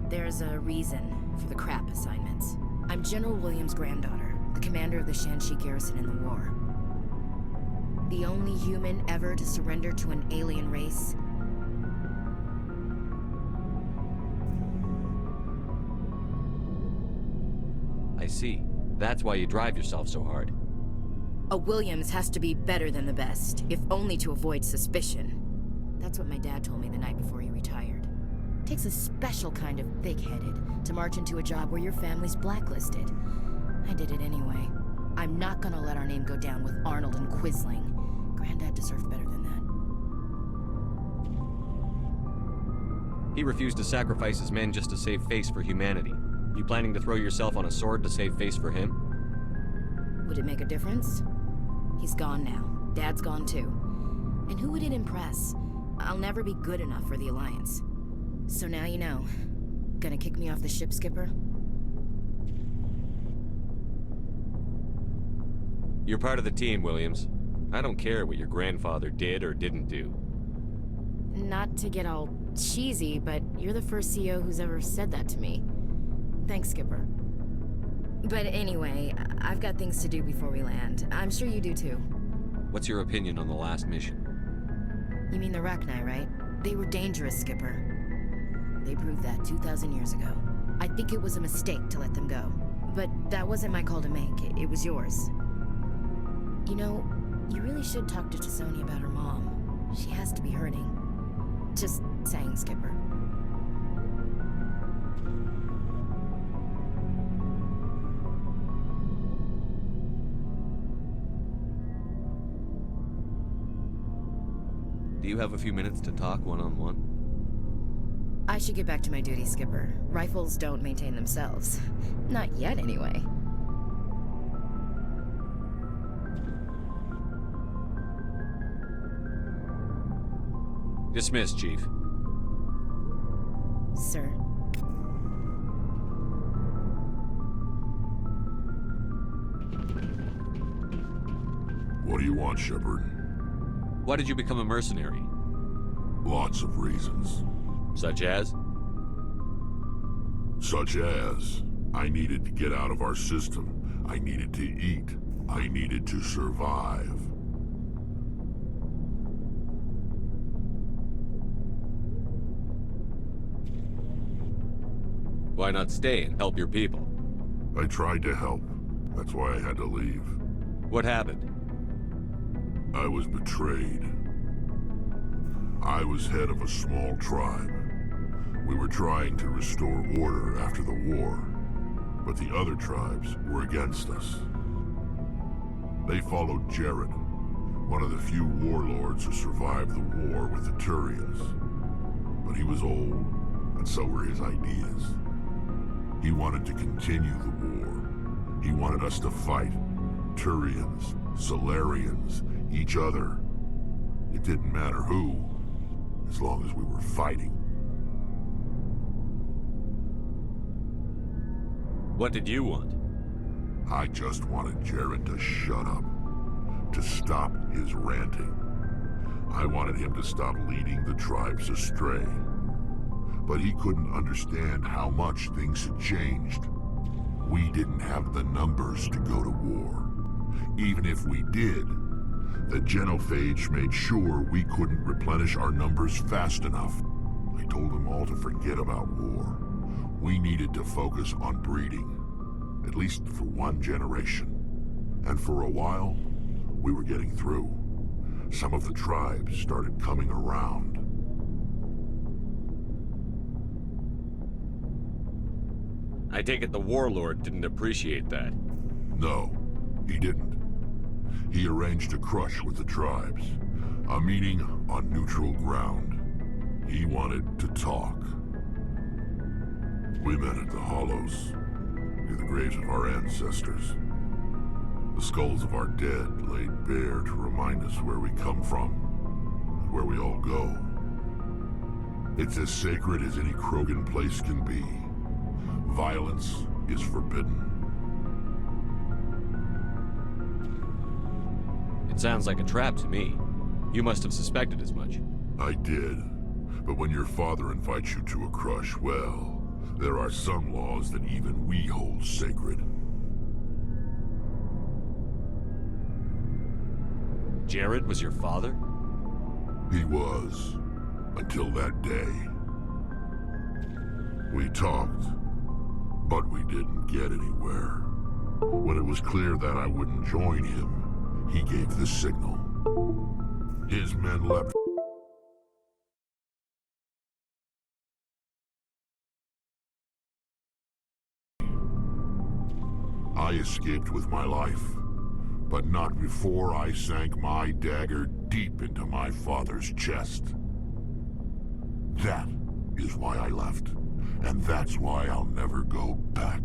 There's a reason for the crap assignments. I'm General Williams' granddaughter, the commander of the Shanxi garrison in the war. The only human ever to surrender to an alien race. I see. That's why you drive yourself so hard. A Williams has to be better than the best, if only to avoid suspicion. That's what my dad told me the night before he retired. Takes a special kind of thick-headed to march into a job where your family's blacklisted. I did it anyway. I'm not gonna let our name go down with Arnold and Quisling. Granddad deserved better than that. He refused to sacrifice his men just to save face for humanity. You planning to throw yourself on a sword to save face for him? Would it make a difference? He's gone now. Dad's gone too. And who would it impress? I'll never be good enough for the Alliance. So now you know. Gonna kick me off the ship, Skipper? You're part of the team, Williams. I don't care what your grandfather did or didn't do. Not to get all cheesy, but you're the first CEO who's ever said that to me. Thanks, Skipper. But anyway, I've got things to do before we land. I'm sure you do too. What's your opinion on the last mission? You mean the Rachni, right? They were dangerous, Skipper. They proved that 2,000 years ago. I think it was a mistake to let them go. But that wasn't my call to make. It was yours. You know, you really should talk to T'Soni about her mom. She has to be hurting. Just saying, Skipper. Do you have a few minutes to talk one-on-one? I should get back to my duty, Skipper. Rifles don't maintain themselves. Not yet, anyway. Dismissed, Chief. Sir. What do you want, Shepard? Why did you become a mercenary? Lots of reasons. Such as? Such as, I needed to get out of our system. I needed to eat. I needed to survive. Why not stay and help your people? I tried to help. That's why I had to leave. What happened? I was betrayed. I was head of a small tribe. We were trying to restore order after the war, but the other tribes were against us. They followed Jared, one of the few warlords who survived the war with the Turians. But he was old, and so were his ideas. He wanted to continue the war. He wanted us to fight. Turians, Solarians, each other. It didn't matter who, as long as we were fighting. What did you want? I just wanted Jared to shut up, to stop his ranting. I wanted him to stop leading the tribes astray. But he couldn't understand how much things had changed. We didn't have the numbers to go to war. Even if we did, the genophage made sure we couldn't replenish our numbers fast enough. I told them all to forget about war. We needed to focus on breeding. at least for one generation. And for a while, we were getting through. Some of the tribes started coming around. I take it the Warlord didn't appreciate that. No, he didn't. He arranged a crush with the tribes. A meeting on neutral ground. He wanted to talk. We met at the Hollows, near the graves of our ancestors. The skulls of our dead laid bare to remind us where we come from, and where we all go. It's as sacred as any Krogan place can be. Violence is forbidden. It sounds like a trap to me. You must have suspected as much. I did. But when your father invites you to a crush, well, there are some laws that even we hold sacred. Jared was your father? He was. Until that day. We talked, but we didn't get anywhere. When it was clear that I wouldn't join him, he gave the signal. His men leapt. I escaped with my life, but not before I sank my dagger deep into my father's chest. That is why I left, and that's why I'll never go back.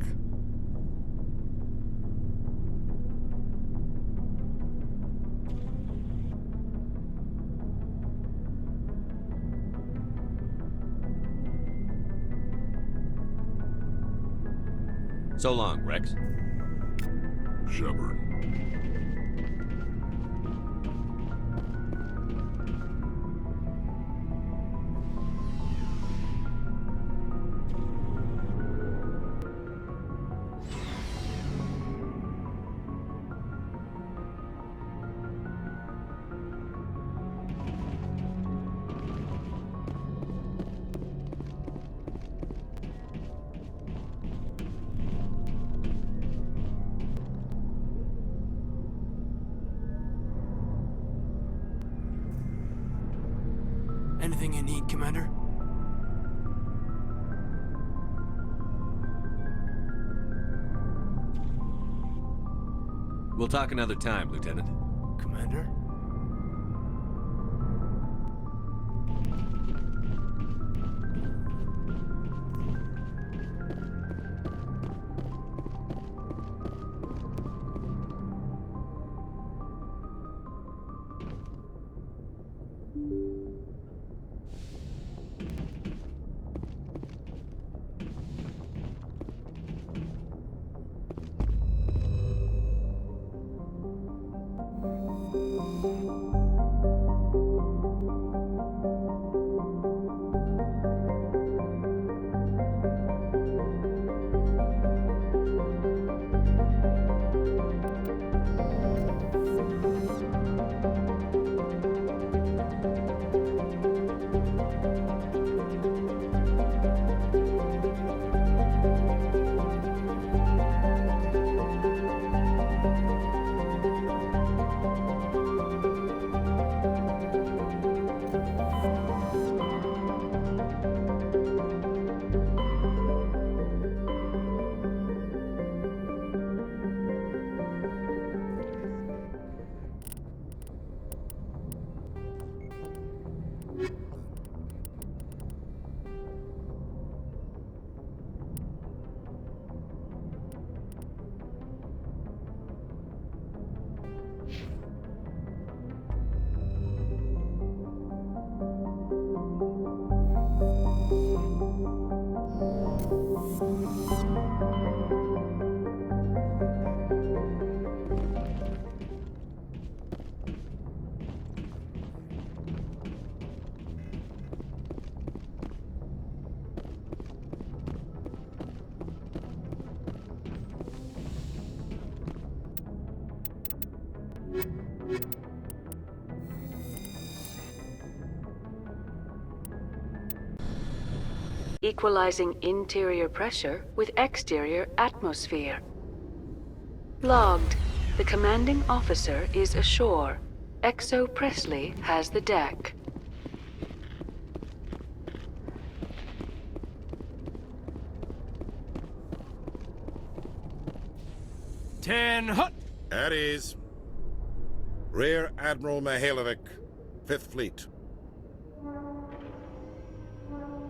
So long, Rex. Shepard. Anything you need, Commander? We'll talk another time, Lieutenant. Commander? Equalizing interior pressure with exterior atmosphere. Logged. The commanding officer is ashore. Exo Presley has the deck. At ease. Rear Admiral Mihailovic, 5th Fleet.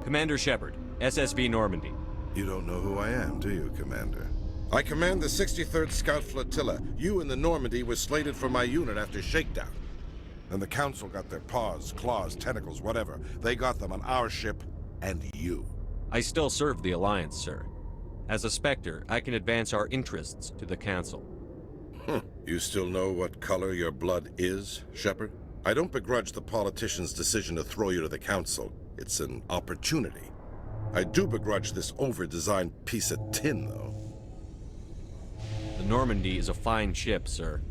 Commander Shepard, SSV Normandy. You don't know who I am, do you, Commander? I command the 63rd Scout Flotilla. You and the Normandy were slated for my unit after shakedown. Then the Council got their paws, claws, tentacles, whatever. They got them on our ship, and you. I still serve the Alliance, sir. As a Spectre, I can advance our interests to the Council. You still know what color your blood is, Shepard? I don't begrudge the politician's decision to throw you to the Council. It's an opportunity. I do begrudge this over-designed piece of tin, though. The Normandy is a fine ship, sir.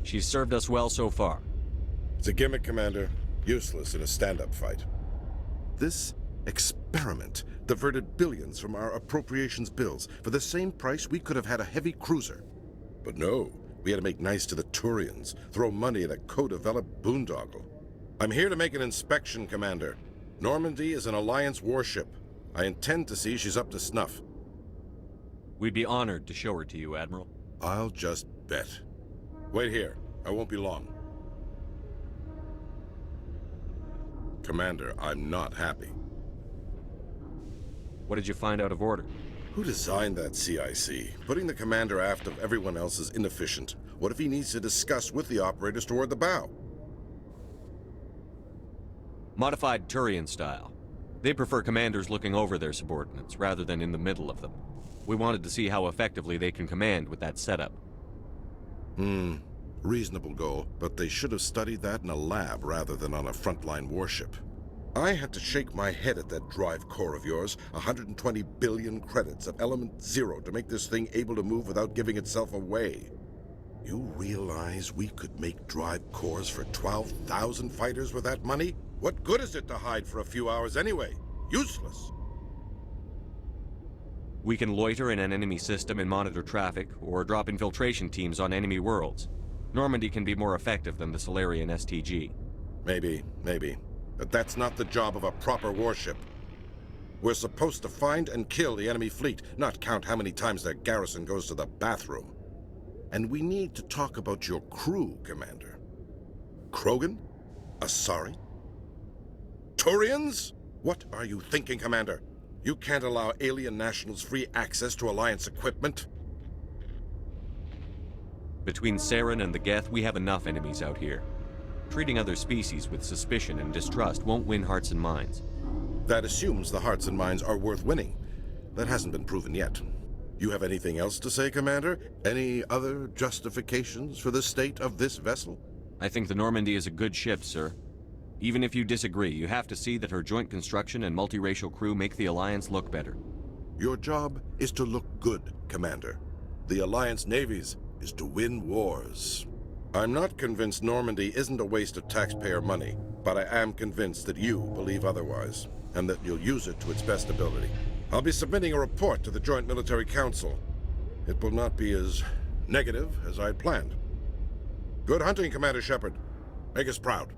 She's served us well so far. It's a gimmick, Commander. Useless in a stand-up fight. This experiment diverted billions from our appropriations bills. For the same price, we could have had a heavy cruiser. But no, we had to make nice to the Turians, throw money at a co-developed boondoggle. I'm here to make an inspection, Commander. Normandy is an Alliance warship. I intend to see she's up to snuff. We'd be honored to show her to you, Admiral. I'll just bet. Wait here. I won't be long. Commander, I'm not happy. What did you find out of order? Who designed that CIC? Putting the commander aft of everyone else is inefficient. What if he needs to discuss with the operators toward the bow? Modified Turian style. They prefer commanders looking over their subordinates, rather than in the middle of them. We wanted to see how effectively they can command with that setup. Reasonable goal, but they should have studied that in a lab rather than on a frontline warship. I had to shake my head at that drive core of yours. 120 billion credits of element 0 to make this thing able to move without giving itself away. You realize we could make drive cores for 12,000 fighters with that money? What good is it to hide for a few hours anyway? Useless. We can loiter in an enemy system and monitor traffic, or drop infiltration teams on enemy worlds. Normandy can be more effective than the Solarian STG. Maybe. But that's not the job of a proper warship. We're supposed to find and kill the enemy fleet, not count how many times their garrison goes to the bathroom. And we need to talk about your crew, Commander. Krogan? Asari? Turians? What are you thinking, Commander? You can't allow alien nationals free access to Alliance equipment? Between Saren and the Geth, we have enough enemies out here. Treating other species with suspicion and distrust won't win hearts and minds. That assumes the hearts and minds are worth winning. That hasn't been proven yet. You have anything else to say, Commander? Any other justifications for the state of this vessel? I think the Normandy is a good ship, sir. Even if you disagree, you have to see that her joint construction and multiracial crew make the Alliance look better. Your job is to look good, Commander. The Alliance navies is to win wars. I'm not convinced Normandy isn't a waste of taxpayer money, but I am convinced that you believe otherwise, and that you'll use it to its best ability. I'll be submitting a report to the Joint Military Council. It will not be as negative as I'd planned. Good hunting, Commander Shepard. Make us proud.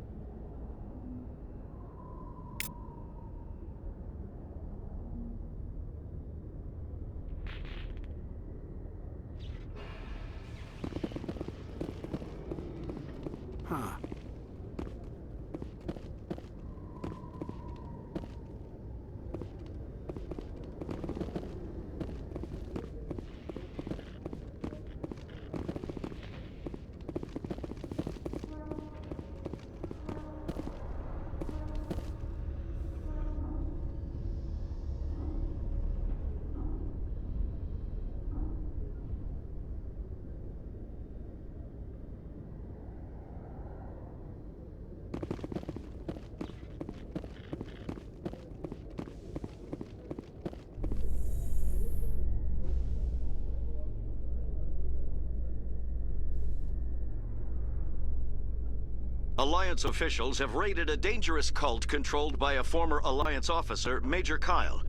Alliance officials have raided a dangerous cult controlled by a former Alliance officer, Major Kyle.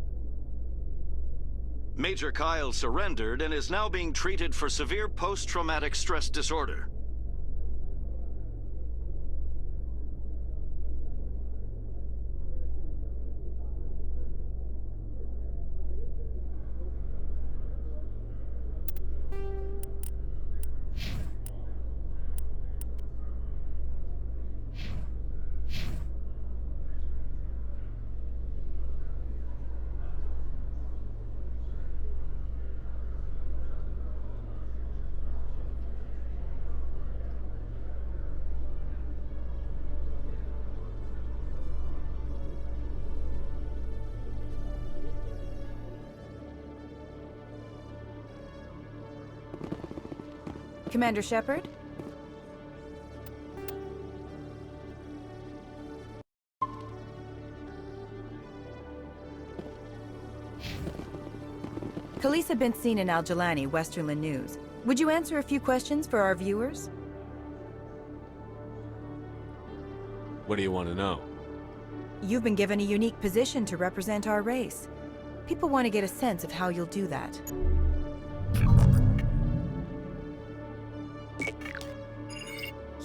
Major Kyle surrendered and is now being treated for severe post-traumatic stress disorder. Commander Shepard? Khaleesa been seen in Al-Jalani, Westerland News. Would you answer a few questions for our viewers? What do you want to know? You've been given a unique position to represent our race. People want to get a sense of how you'll do that.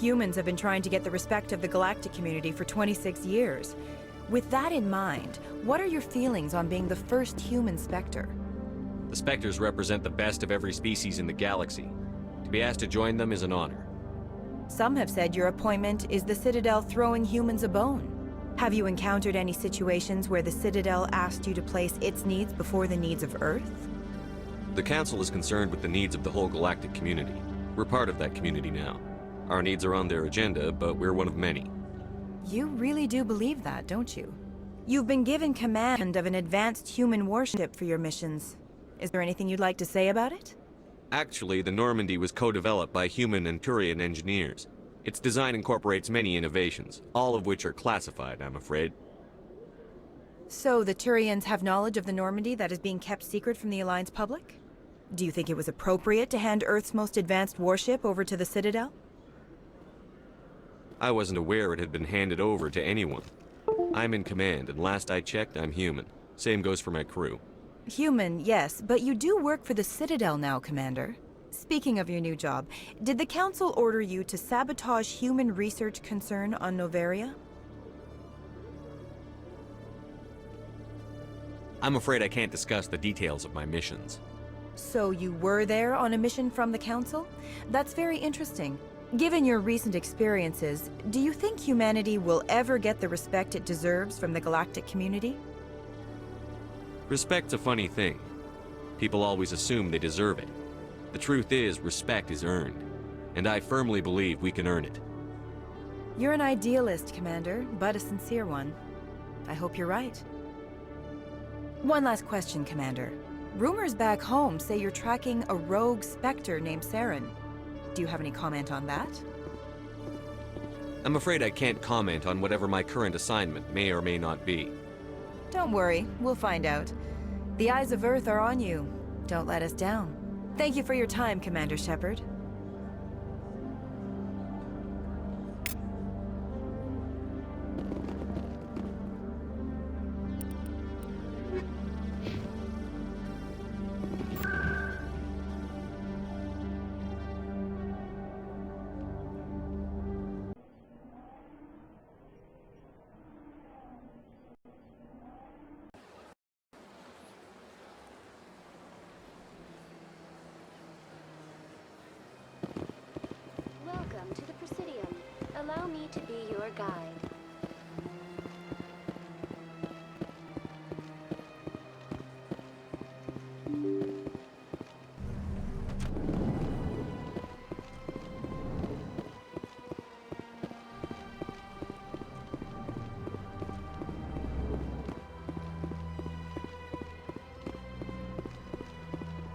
Humans have been trying to get the respect of the galactic community for 26 years. With that in mind, what are your feelings on being the first human Spectre? The Spectres represent the best of every species in the galaxy. To be asked to join them is an honor. Some have said your appointment is the Citadel throwing humans a bone. Have you encountered any situations where the Citadel asked you to place its needs before the needs of Earth? The Council is concerned with the needs of the whole galactic community. We're part of that community now. Our needs are on their agenda, but we're one of many. You really do believe that, don't you? You've been given command of an advanced human warship for your missions. Is there anything you'd like to say about it? Actually, the Normandy was co-developed by human and Turian engineers. Its design incorporates many innovations, all of which are classified, I'm afraid. So the Turians have knowledge of the Normandy that is being kept secret from the Alliance public? Do you think it was appropriate to hand Earth's most advanced warship over to the Citadel? I wasn't aware it had been handed over to anyone. I'm in command, and last I checked, I'm human. Same goes for my crew. Human, yes, but you do work for the Citadel now, Commander. Speaking of your new job, did the Council order you to sabotage human research concern on Noveria? I'm afraid I can't discuss the details of my missions. So you were there on a mission from the Council? That's very interesting. Given your recent experiences, do you think humanity will ever get the respect it deserves from the galactic community? Respect's a funny thing. People always assume they deserve it. The truth is, respect is earned. And I firmly believe we can earn it. You're an idealist, Commander, but a sincere one. I hope you're right. One last question, Commander. Rumors back home say you're tracking a rogue Spectre named Saren. Do you have any comment on that? I'm afraid I can't comment on whatever my current assignment may or may not be. Don't worry, we'll find out. The eyes of Earth are on you. Don't let us down. Thank you for your time, Commander Shepard. Welcome to the Presidium. Allow me to be your guide.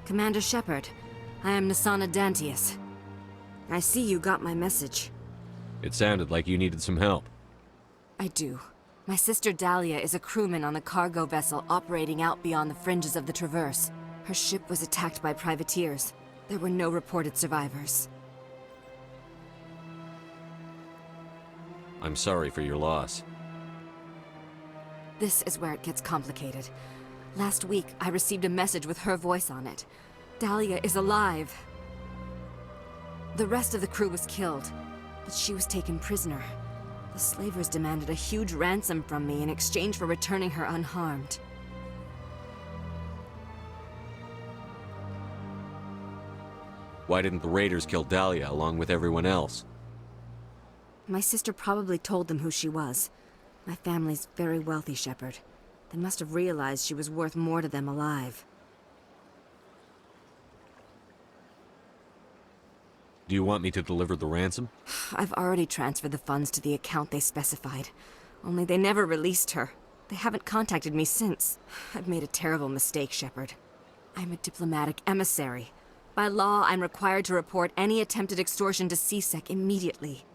Commander Shepard, I am Nasana Dantius. I see you got my message. It sounded like you needed some help. I do. My sister Dahlia is a crewman on a cargo vessel operating out beyond the fringes of the Traverse. Her ship was attacked by privateers. There were no reported survivors. I'm sorry for your loss. This is where it gets complicated. Last week, I received a message with her voice on it. Dahlia is alive. The rest of the crew was killed, but she was taken prisoner. The slavers demanded a huge ransom from me in exchange for returning her unharmed. Why didn't the raiders kill Dahlia along with everyone else? My sister probably told them who she was. My family's very wealthy, Shepard. They must have realized she was worth more to them alive. Do you want me to deliver the ransom? I've already transferred the funds to the account they specified. Only they never released her. They haven't contacted me since. I've made a terrible mistake, Shepard. I'm a diplomatic emissary. By law, I'm required to report any attempted extortion to C-Sec immediately.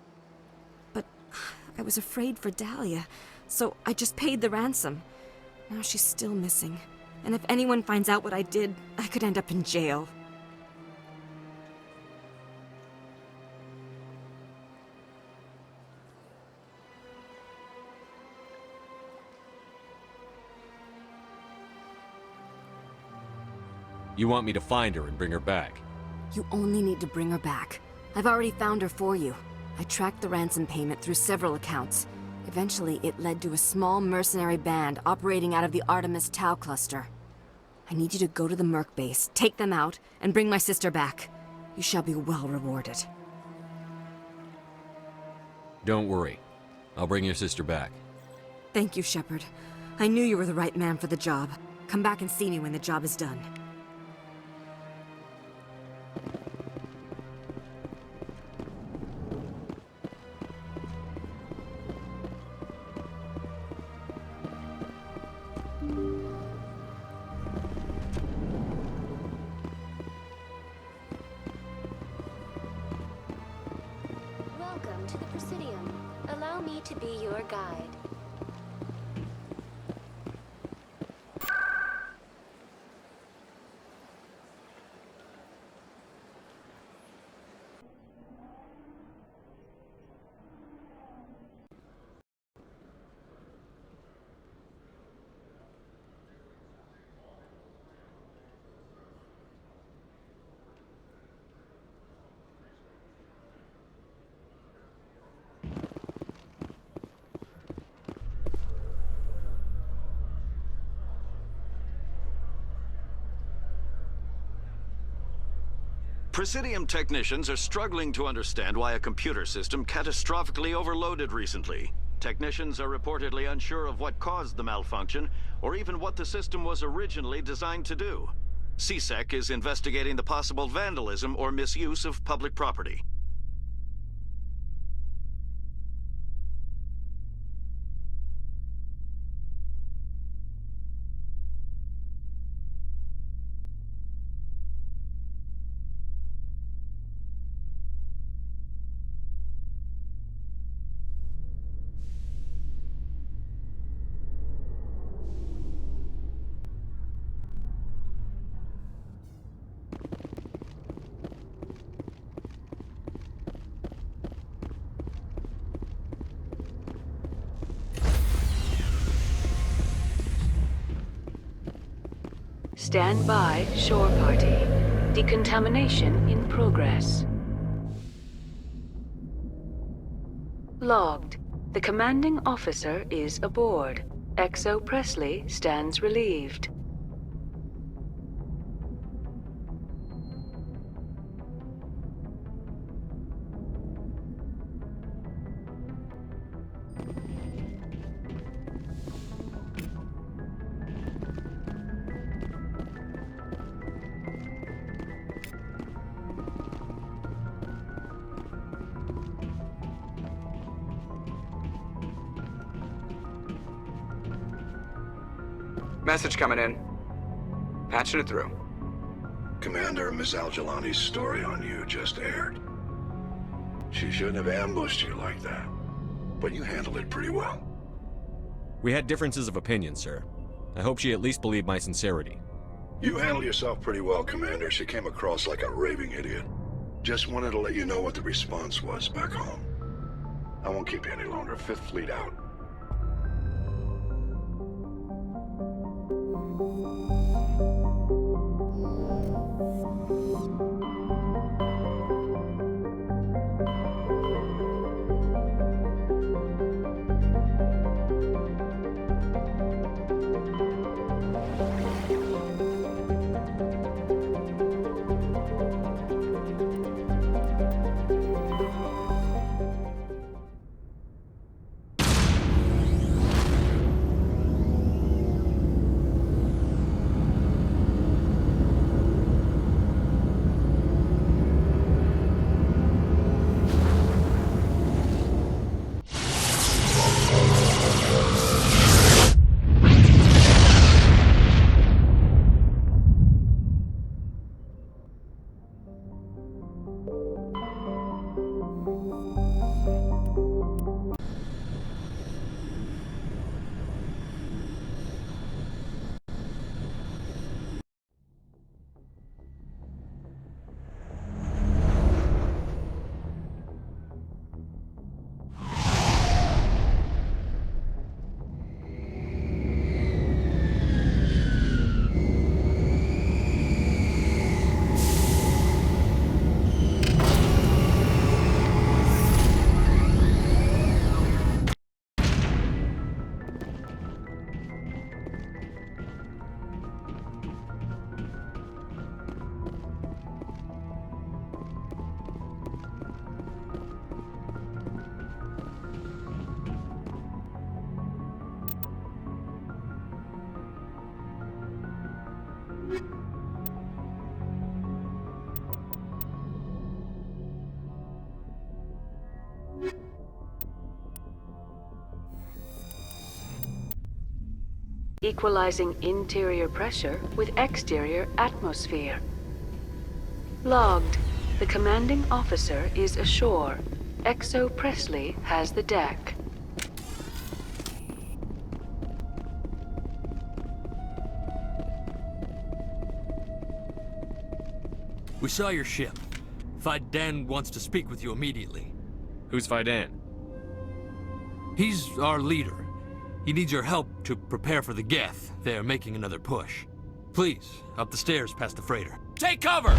But I was afraid for Dahlia, so I just paid the ransom. Now she's still missing. And if anyone finds out what I did, I could end up in jail. You want me to find her and bring her back? You only need to bring her back. I've already found her for you. I tracked the ransom payment through several accounts. Eventually, it led to a small mercenary band operating out of the Artemis Tau cluster. I need you to go to the Merc base, take them out, and bring my sister back. You shall be well rewarded. Don't worry. I'll bring your sister back. Thank you, Shepard. I knew you were the right man for the job. Come back and see me when the job is done. Welcome to the Presidium. Allow me to be your guide. Presidium technicians are struggling to understand why a computer system catastrophically overloaded recently. Technicians are reportedly unsure of what caused the malfunction, or even what the system was originally designed to do. C-Sec is investigating the possible vandalism or misuse of public property. Stand by, shore party. Decontamination in progress. Logged. The commanding officer is aboard. XO Presley stands relieved. Message coming in. Patching it through. Commander, Ms. Al-Jalani's story on you just aired. She shouldn't have ambushed you like that, but you handled it pretty well. We had differences of opinion, sir. I hope she at least believed my sincerity. You handled yourself pretty well, Commander. She came across like a raving idiot. Just wanted to let you know what the response was back home. I won't keep you any longer. Fifth Fleet out. equalizing interior pressure with exterior atmosphere. Logged. The commanding officer is ashore. XO Presley has the deck. We saw your ship. Faidan wants to speak with you immediately. Who's Faidan? He's our leader. He needs your help to prepare for the Geth. They're making another push. Please, up the stairs past the freighter. Take cover!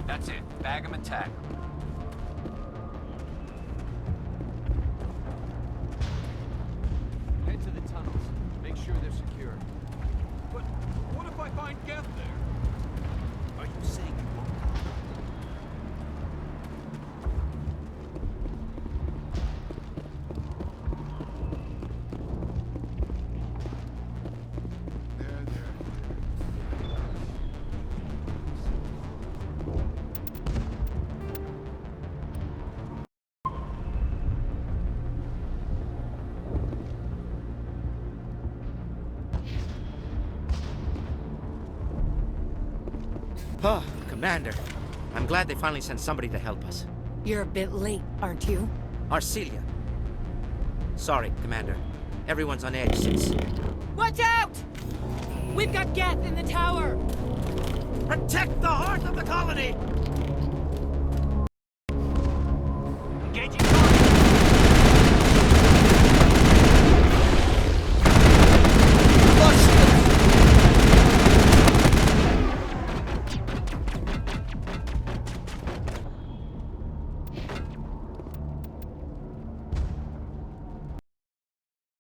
That's it. Bag 'em and tag 'em. Head to the tunnels. Make sure they're secure. But what if I find Geth there? Are you saying you won't? Oh, Commander. I'm glad they finally sent somebody to help us. You're a bit late, aren't you? Arcelia. Sorry, Commander. Everyone's on edge since... Watch out! We've got Geth in the tower! Protect the heart of the colony!